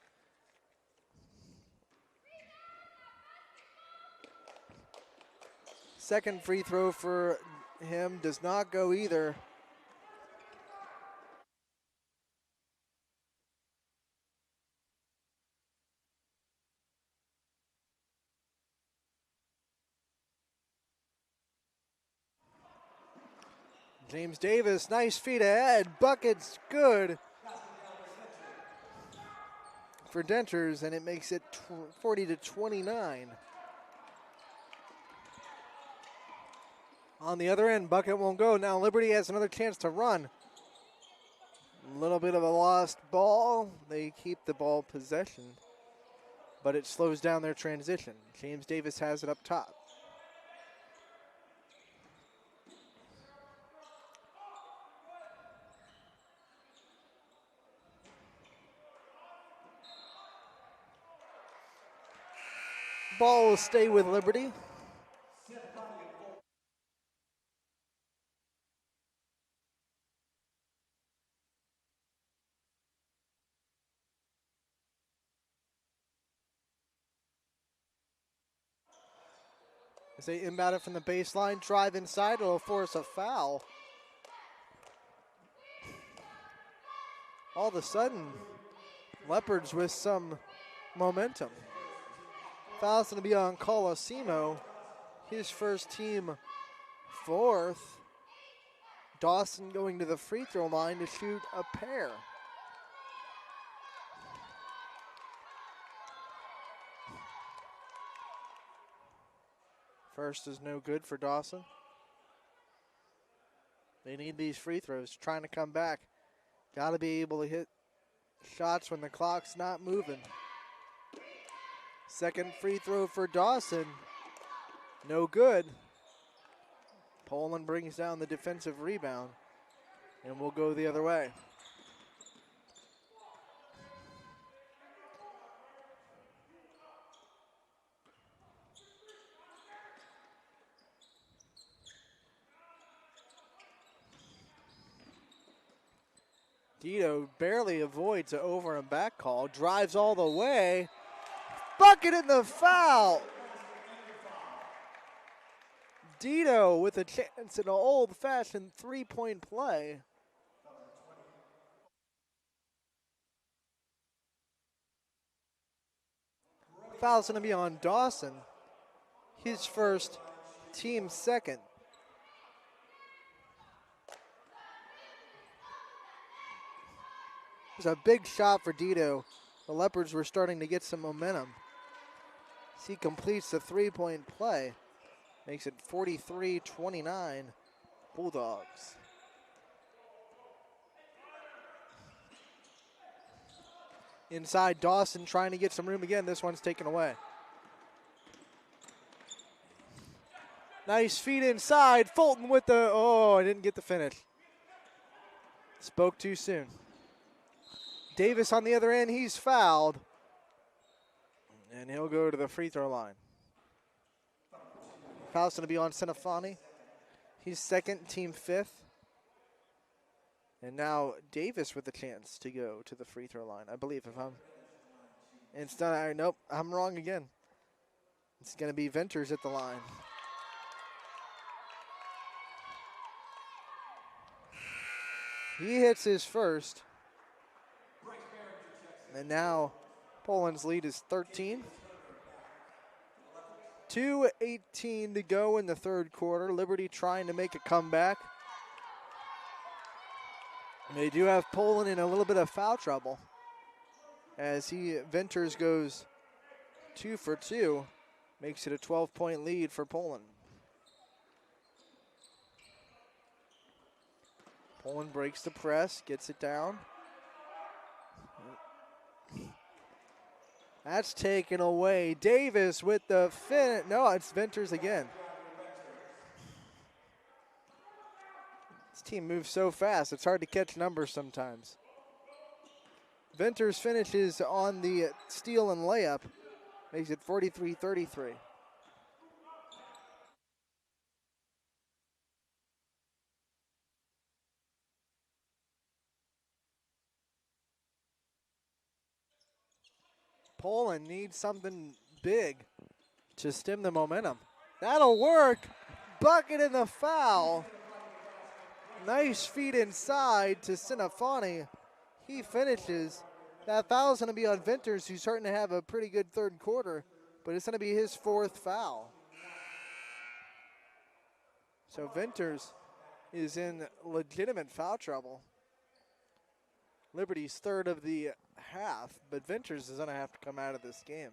Second free throw for him does not go either. James Davis, nice feet ahead. Bucket's good for Denters, and it makes it 40-29. On the other end, Bucket won't go. Now Liberty has another chance to run. A little bit of a lost ball. They keep the ball possession, but it slows down their transition. James Davis has it up top. Ball will stay with Liberty. As they inbound it from the baseline, drive inside, it'll force a foul. All of a sudden, Leopards with some momentum. Foul's going to be on Colosimo, his first, team fourth. Dawson going to the free throw line to shoot a pair. First is no good for Dawson. They need these free throws, trying to come back. Got to be able to hit shots when the clock's not moving. Second free throw for Dawson. No good. Poland brings down the defensive rebound, and we'll go the other way. Dito barely avoids an over and back call, drives all the way. Bucket in the foul. Dito with a chance in an old-fashioned three-point play. Foul's going to be on Dawson. His first, team second. It was a big shot for Dito. The Leopards were starting to get some momentum. As he completes the three-point play, makes it 43-29 Bulldogs. Inside, Dawson trying to get some room again. This one's taken away. Nice feed inside. Fulton with the, I didn't get the finish. Spoke too soon. Davis on the other end, he's fouled. And he'll go to the free throw line. Foul's going to be on Senafani. He's second, team fifth. And now Davis with a chance to go to the free throw line, I believe. It's done. Nope, I'm wrong again. It's going to be Venters at the line. He hits his first. And now Poland's lead is 13. 2:18 to go in the third quarter. Liberty trying to make a comeback. They do have Poland in a little bit of foul trouble as Venters goes 2 for 2, makes it a 12-point lead for Poland. Poland breaks the press, gets it down. That's taken away. Davis with the fin. No, it's Venters again. This team moves so fast, it's hard to catch numbers sometimes. Venters finishes on the steal and layup, makes it 43-33. Poland needs something big to stem the momentum. That'll work. Bucket in the foul. Nice feed inside to Sinafani. He finishes. That foul's going to be on Venters, who's starting to have a pretty good third quarter, but it's going to be his 4th foul. So Venters is in legitimate foul trouble. Liberty's 3rd of the half, but Venters is going to have to come out of this game.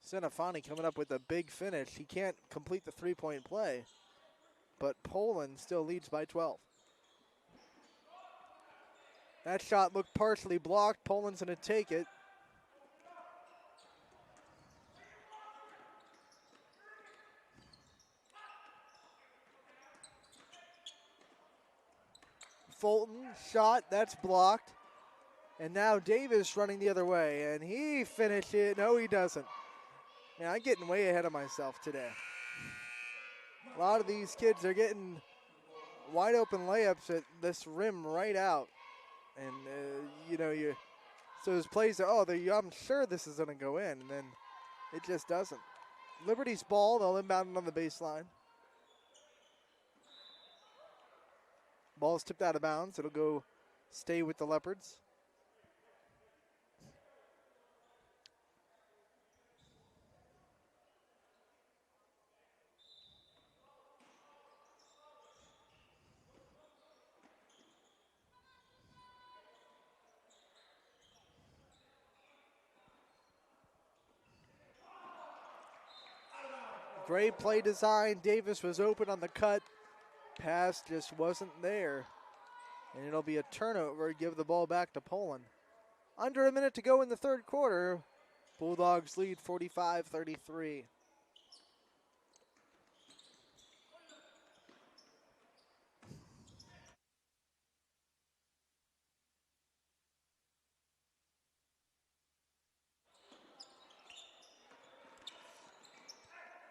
Sinafani coming up with a big finish. He can't complete the three-point play, but Poland still leads by 12. That shot looked partially blocked. Poland's going to take it. Fulton, shot, that's blocked. And now Davis running the other way, and he finished it. No, he doesn't. Man, I'm getting way ahead of myself today. A lot of these kids are getting wide open layups at this rim right out. And, so his plays are, I'm sure this is going to go in, and then it just doesn't. Liberty's ball, they'll inbound it on the baseline. Ball's tipped out of bounds. It'll go stay with the Leopards. Great play design. Davis was open on the cut. Pass just wasn't there. And it'll be a turnover. Give the ball back to Poland. Under a minute to go in the third quarter. Bulldogs lead 45-33.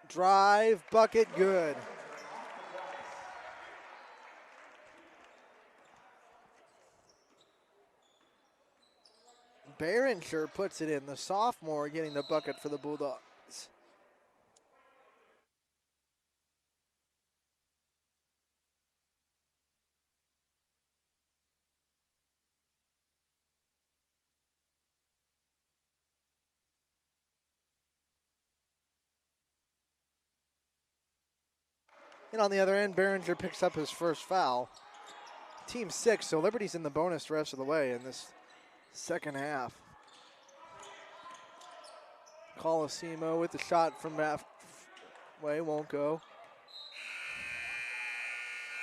Drive, bucket, good. Behringer puts it in, the sophomore getting the bucket for the Bulldogs. And on the other end, Behringer picks up his first foul. Team 6, so Liberty's in the bonus the rest of the way in this second half. Colosimo with the shot from halfway, won't go.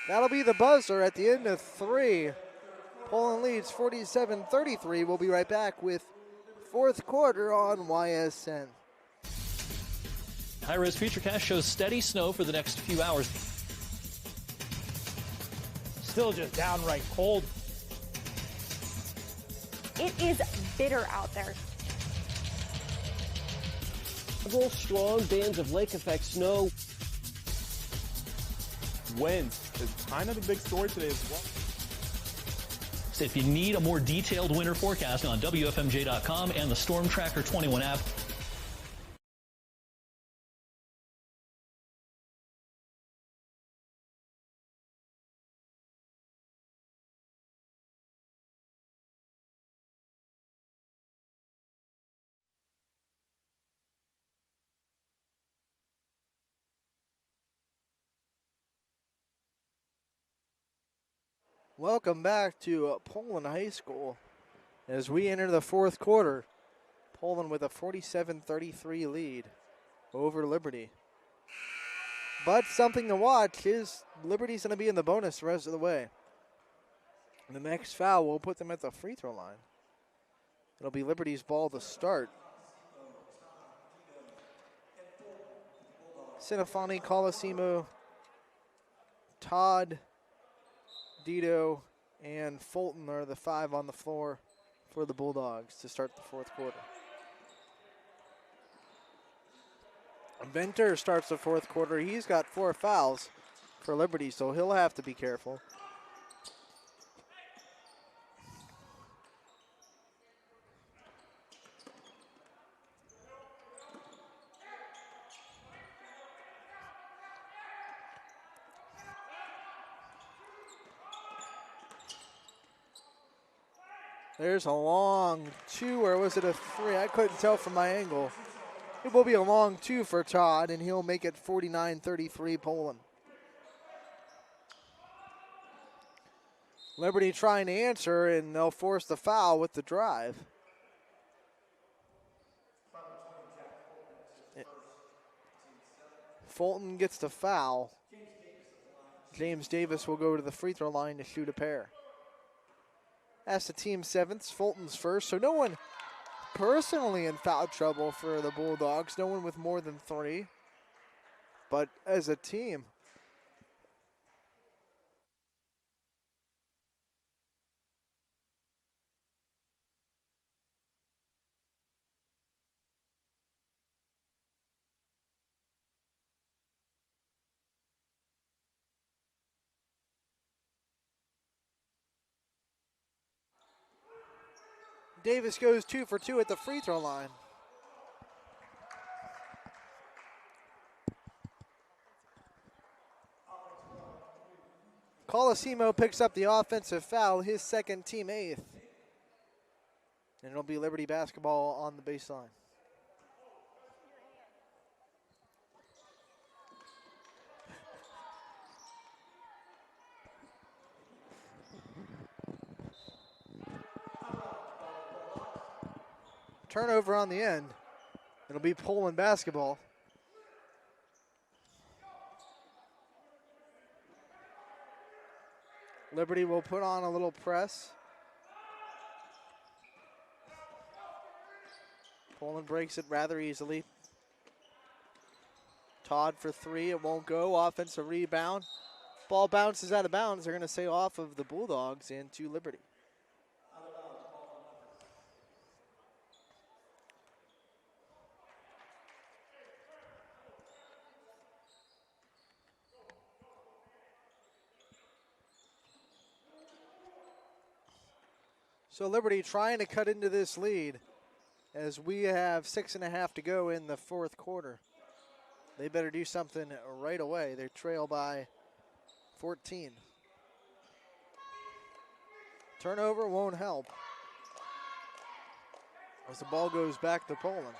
That'll be the buzzer at the end of 3. Poland leads 47-33. We'll be right back with fourth quarter on YSN. High-res Futurecast shows steady snow for the next few hours. Still just downright cold. It is bitter out there. Several strong bands of lake effect snow. wins is kind of the big story today as well. So if you need a more detailed winter forecast on WFMJ.com and the Storm Tracker 21 app. Welcome back to Poland High School as we enter the fourth quarter. Poland with a 47-33 lead over Liberty. But something to watch is Liberty's going to be in the bonus the rest of the way. The next foul will put them at the free throw line. It'll be Liberty's ball to start. Sinafani, Colosimo, Todd, Dito, and Fulton are the 5 on the floor for the Bulldogs to start the fourth quarter. Venter starts the fourth quarter. He's got 4 fouls for Liberty, so he'll have to be careful. There's a long 2, or was it a 3? I couldn't tell from my angle. It will be a long 2 for Todd, and he'll make it 49-33 Poland. Liberty trying to answer, and they'll force the foul with the drive. Fulton gets the foul. James Davis will go to the free throw line to shoot a pair. That's the team 7th, Fulton's first, so no one personally in foul trouble for the Bulldogs, no one with more than 3. But as a team, Davis goes 2 for 2 at the free throw line. Colosimo picks up the offensive foul, his second, team 8th. And it'll be Liberty basketball on the baseline. Turnover on the end. It'll be Poland basketball. Liberty will put on a little press. Poland breaks it rather easily. Todd for 3, it won't go. Offensive rebound. Ball bounces out of bounds. They're going to say off of the Bulldogs into Liberty. So Liberty trying to cut into this lead as we have 6.5 to go in the fourth quarter. They better do something right away. They trail by 14. Turnover won't help as the ball goes back to Poland.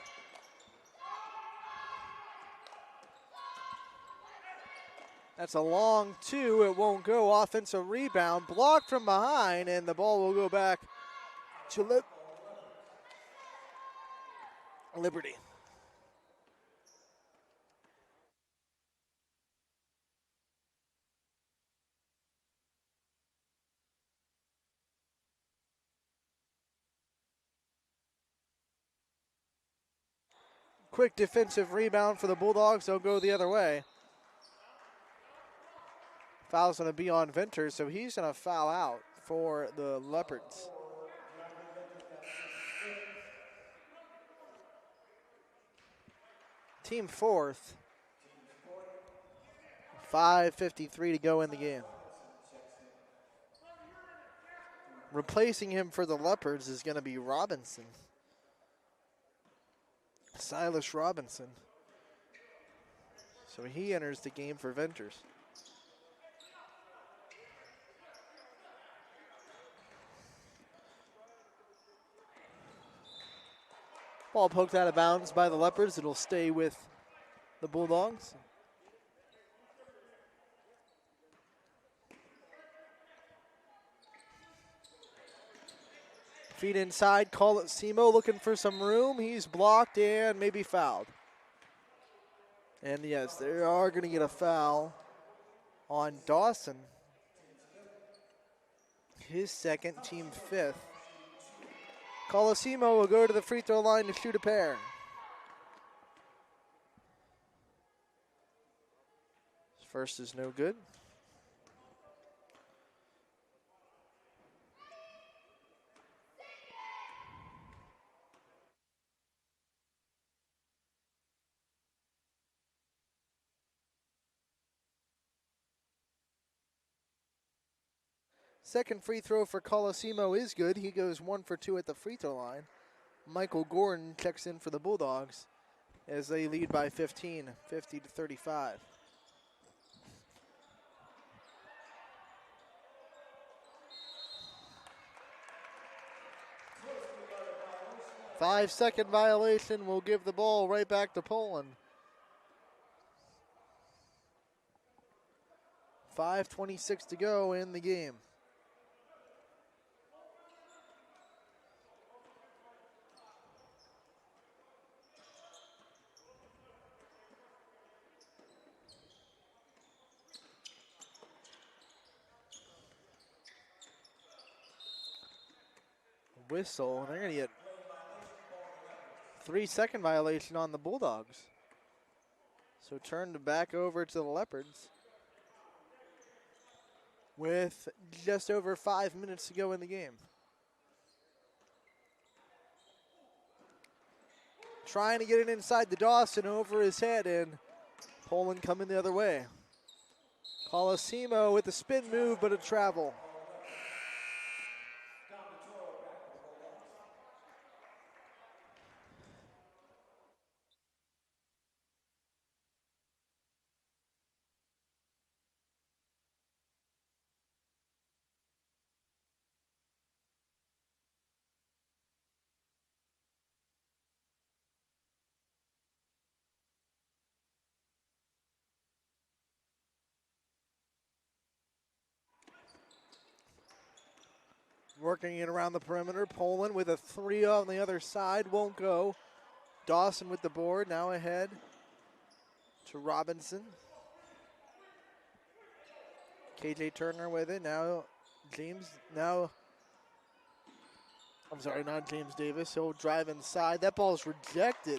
That's a long 2. It won't go. Offensive rebound. Blocked from behind, and the ball will go back to Liberty. Quick defensive rebound for the Bulldogs. They'll go the other way. Foul's going to be on Venter, so he's going to foul out for the Leopards. Team 4th. 5:53 to go in the game. Replacing him for the Leopards is going to be Robinson. Silas Robinson. So he enters the game for Venters. Ball poked out of bounds by the Leopards. It'll stay with the Bulldogs. Feet inside, call it Simo looking for some room. He's blocked and maybe fouled. And yes, they are going to get a foul on Dawson. His second, team fifth. Colosimo will go to the free throw line to shoot a pair. First is no good. Second free throw for Colosimo is good. He goes 1 for 2 at the free throw line. Michael Gordon checks in for the Bulldogs as they lead by 15, 50-35. Five-second violation will give the ball right back to Poland. 5:26 to go in the game. Whistle, and they're going to get 3-second violation on the Bulldogs. So turned back over to the Leopards with just over 5 minutes to go in the game. Trying to get it inside the Dawson over his head, and Poland coming the other way. Colosimo with a spin move, but a travel. Working it around the perimeter. Poland with a 3 on the other side. Won't go. Dawson with the board. Now ahead to Robinson. KJ Turner with it. Now James. Now, I'm sorry, not James Davis. He'll drive inside. That ball is rejected.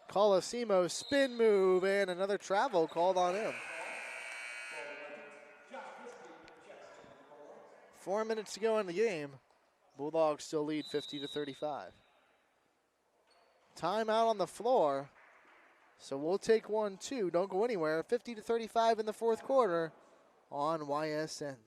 Colosimo spin move and another travel called on him. 4 minutes to go in the game. Bulldogs still lead 50-35. Timeout on the floor. So we'll take 1-2. Don't go anywhere. 50-35 in the fourth quarter on YSN.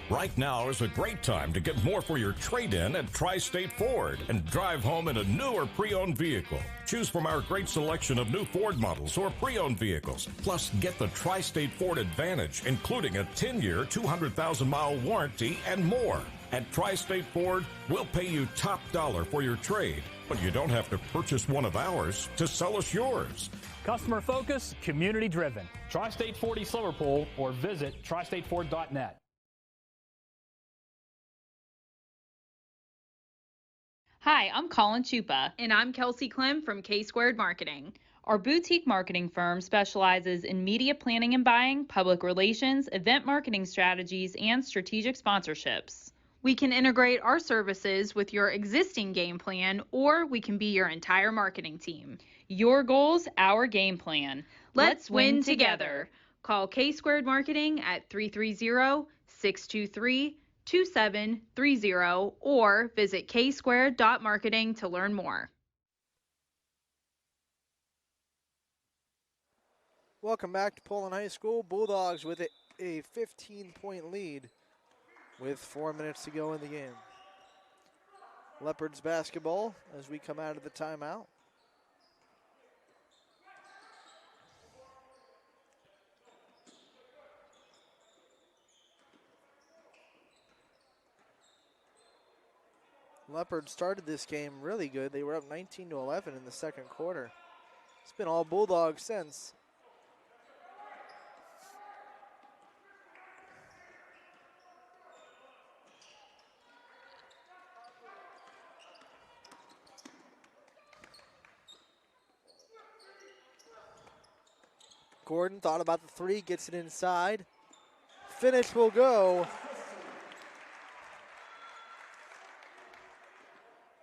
Right now is a great time to get more for your trade-in at Tri-State Ford and drive home in a new or pre-owned vehicle. Choose from our great selection of new Ford models or pre-owned vehicles. Plus, get the Tri-State Ford Advantage, including a 10-year, 200,000-mile warranty and more. At Tri-State Ford, we'll pay you top dollar for your trade, but you don't have to purchase one of ours to sell us yours. Customer focused, community driven. Tri-State Ford East Liverpool or visit tristateford.net. Hi, I'm Colin Chupa. And I'm Kelsey Clem from K-Squared Marketing. Our boutique marketing firm specializes in media planning and buying, public relations, event marketing strategies, and strategic sponsorships. We can integrate our services with your existing game plan, or we can be your entire marketing team. Your goals, our game plan. Let's win together. Call K-Squared Marketing at 330-623-2323. 2730 or visit ksquared.marketing to learn more. Welcome back to Poland High School. Bulldogs with a 15-point lead with 4 minutes to go in the game. Leopards basketball as we come out of the timeout. Leopards started this game really good. They were up 19-11 in the second quarter. It's been all Bulldogs since. Gordon thought about the three, gets it inside. Finish will go.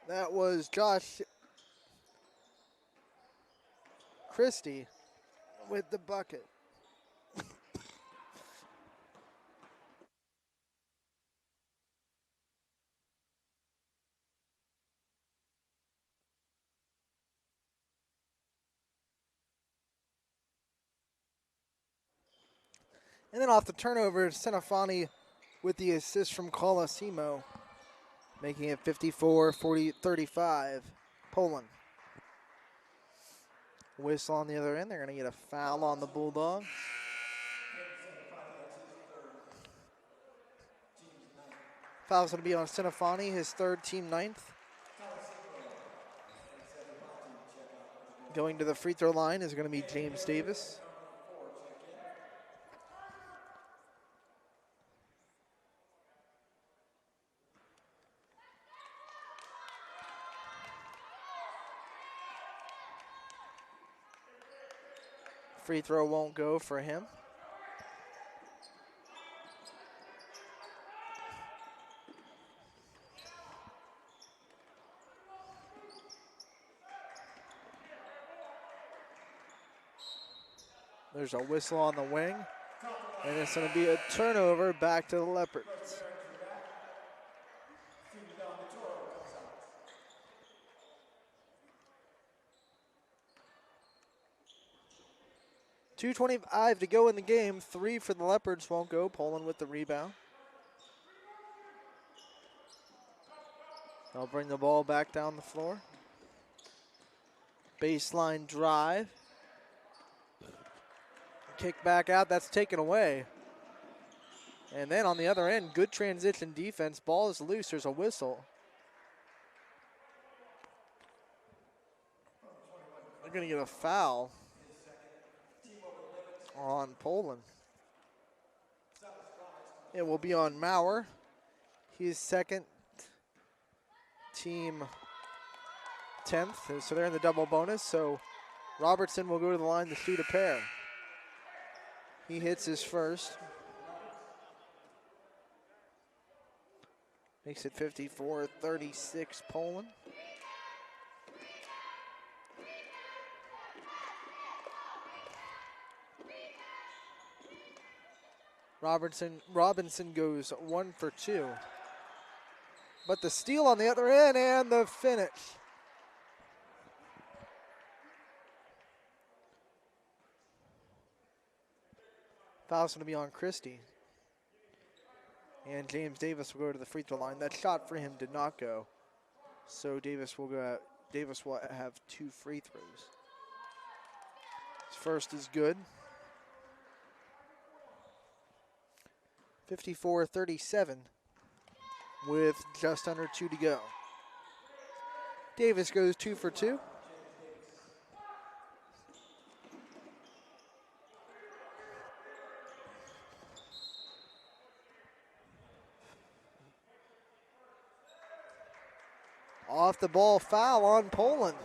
That was Josh Christie with the bucket. And then off the turnover, Senafani with the assist from Colosimo, making it 54-35, Poland. Whistle on the other end. They're going to get a foul on the Bulldogs. Foul's going to be on Senafani, his third, team ninth. Going to the free throw line is going to be James Davis. Free throw won't go for him. There's a whistle on the wing, and it's going to be a turnover back to the Leopards. .225 to go in the game. 3 for the Leopards won't go. Poland with the rebound. They'll bring the ball back down the floor. Baseline drive. Kick back out, that's taken away. And then on the other end, good transition defense. Ball is loose, there's a whistle. They're going to get a foul on Poland. It will be on Maurer. He's second, team 10th. So they're in the double bonus. So Robertson will go to the line to shoot a pair. He hits his first. Makes it 54-36 Poland. Robinson goes 1 for 2. But the steal on the other end and the finish. Foul's going to be on Christie. And James Davis will go to the free throw line. That shot for him did not go. So Davis will have 2 free throws. His first is good. 54-37 with just under 2 to go. Davis goes 2 for 2. Off the ball foul on Poland.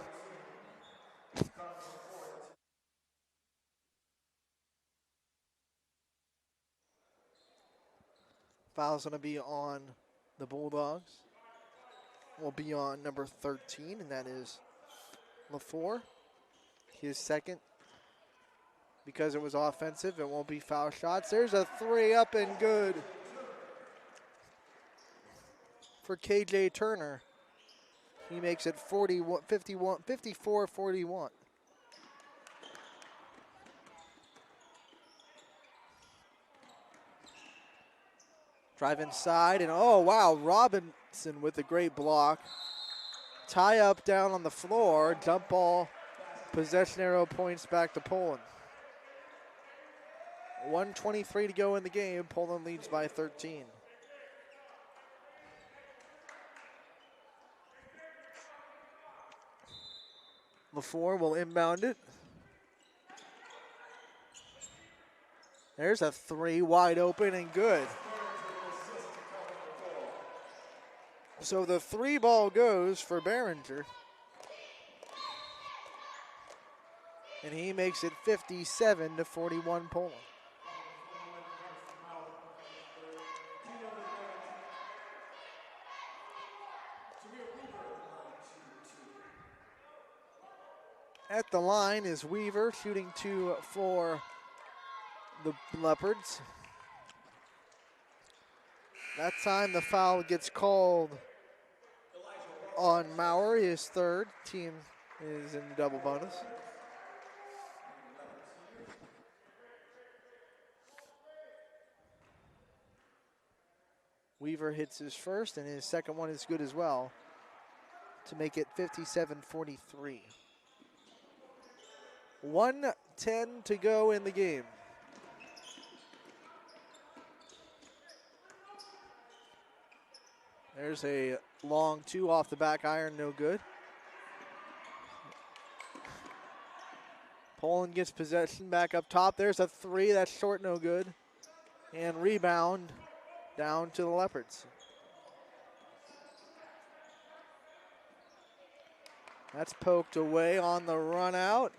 Foul's going to be on the Bulldogs. Will be on number 13, and that is LaFour. His second. Because it was offensive, it won't be foul shots. There's a 3 up and good. for KJ Turner. He makes it 54-41. Drive inside, and oh, wow, Robinson with a great block. Tie up down on the floor, dump ball, possession arrow points back to Poland. 1:23 to go in the game. Poland leads by 13. LaFleur will inbound it. There's a three, wide open and good. So the three ball goes for Behringer. And he makes it 57-41 Poland. At the line is Weaver, shooting 2 for the Leopards. That time the foul gets called on Maurer, his third. Team is in double bonus. Weaver hits his first, and his second one is good as well to make it 57-43. 1:10 to go in the game. There's a long two off the back iron, no good. Poland gets possession back up top. There's a three, that's short, no good. And rebound down to the Leopards. That's poked away on the run out.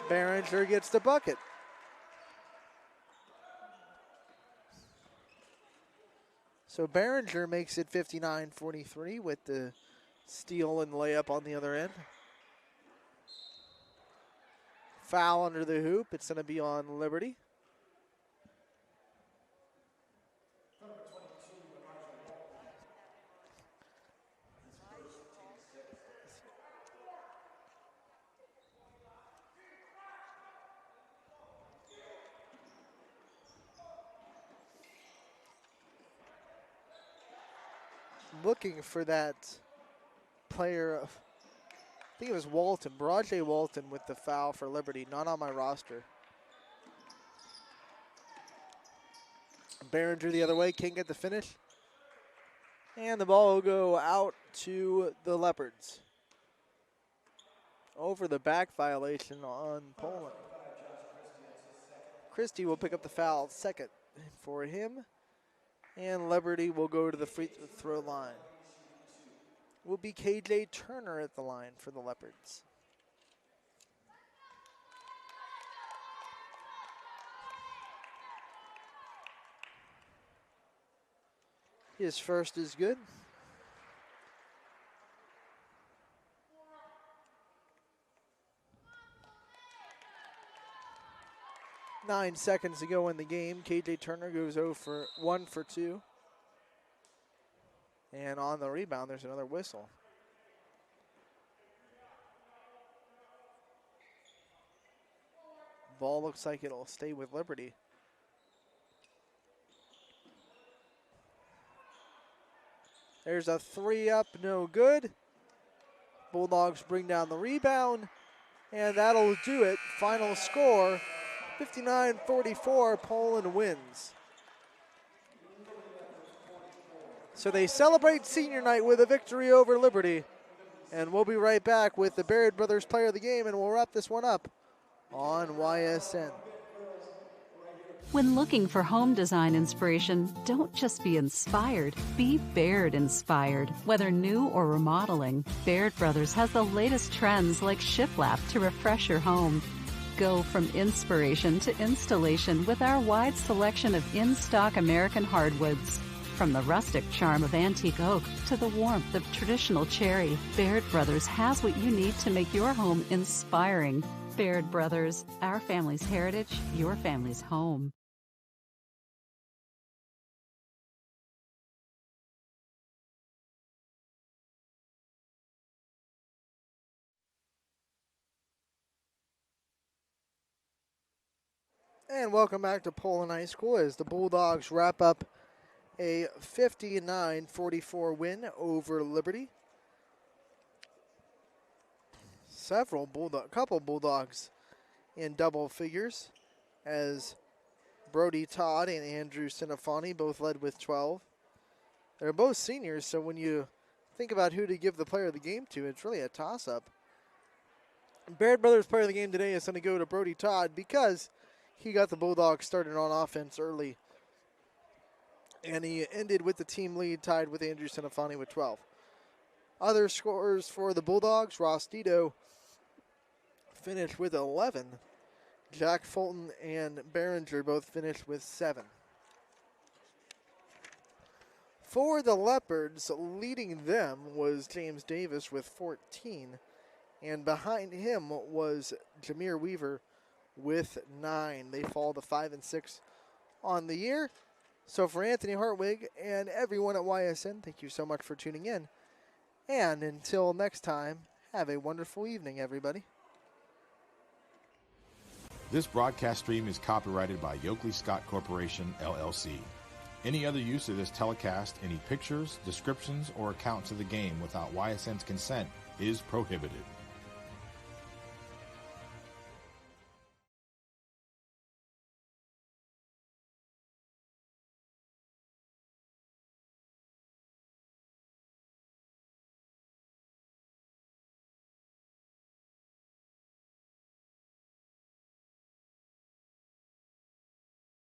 Behringer gets the bucket. So Behringer makes it 59-43 with the steal and layup on the other end. Foul under the hoop. It's going to be on Liberty. Looking for that player, I think it was Walton, Barajay Walton with the foul for Liberty, not on my roster. Behringer the other way, can't get the finish. And the ball will go out to the Leopards. Over the back violation on Poland. Christie will pick up the foul second for him. And Liberty will go to the free throw line. Will be KJ Turner at the line for the Leopards. His first is good. Nine seconds to go in the game. KJ Turner goes 1 for 2. And on the rebound, there's another whistle. Ball looks like it'll stay with Liberty. There's a three up, no good. Bulldogs bring down the rebound, and that'll do it. Final score, 59-44, Poland wins. So they celebrate senior night with a victory over Liberty. And we'll be right back with the Baird Brothers Player of the Game, and we'll wrap this one up on YSN. When looking for home design inspiration, don't just be inspired, be Baird inspired. Whether new or remodeling, Baird Brothers has the latest trends like shiplap to refresh your home. Go from inspiration to installation with our wide selection of in-stock American hardwoods. From the rustic charm of antique oak to the warmth of traditional cherry, Baird Brothers has what you need to make your home inspiring. Baird Brothers, our family's heritage, your family's home. And welcome back to Poland High School as the Bulldogs wrap up a 59-44 win over Liberty. Couple Bulldogs in double figures as Brody Todd and Andrew Sinafani both led with 12. They're both seniors, so when you think about who to give the player of the game to, it's really a toss-up. Baird Brothers player of the game today is going to go to Brody Todd because he got the Bulldogs started on offense early. And he ended with the team lead tied with Andrew Sinafani with 12. Other scorers for the Bulldogs, Ross Dito finished with 11. Jack Fulton and Behringer both finished with 7. For the Leopards, leading them was James Davis with 14. And behind him was Jameer Weaver with 9. They fall to 5 and 6 on the year. So for Anthony Hartwig and everyone at YSN, thank you so much for tuning in. And until next time, have a wonderful evening, everybody. This broadcast stream is copyrighted by Yoakley Scott Corporation, LLC. Any other use of this telecast, any pictures, descriptions, or accounts of the game without YSN's consent is prohibited.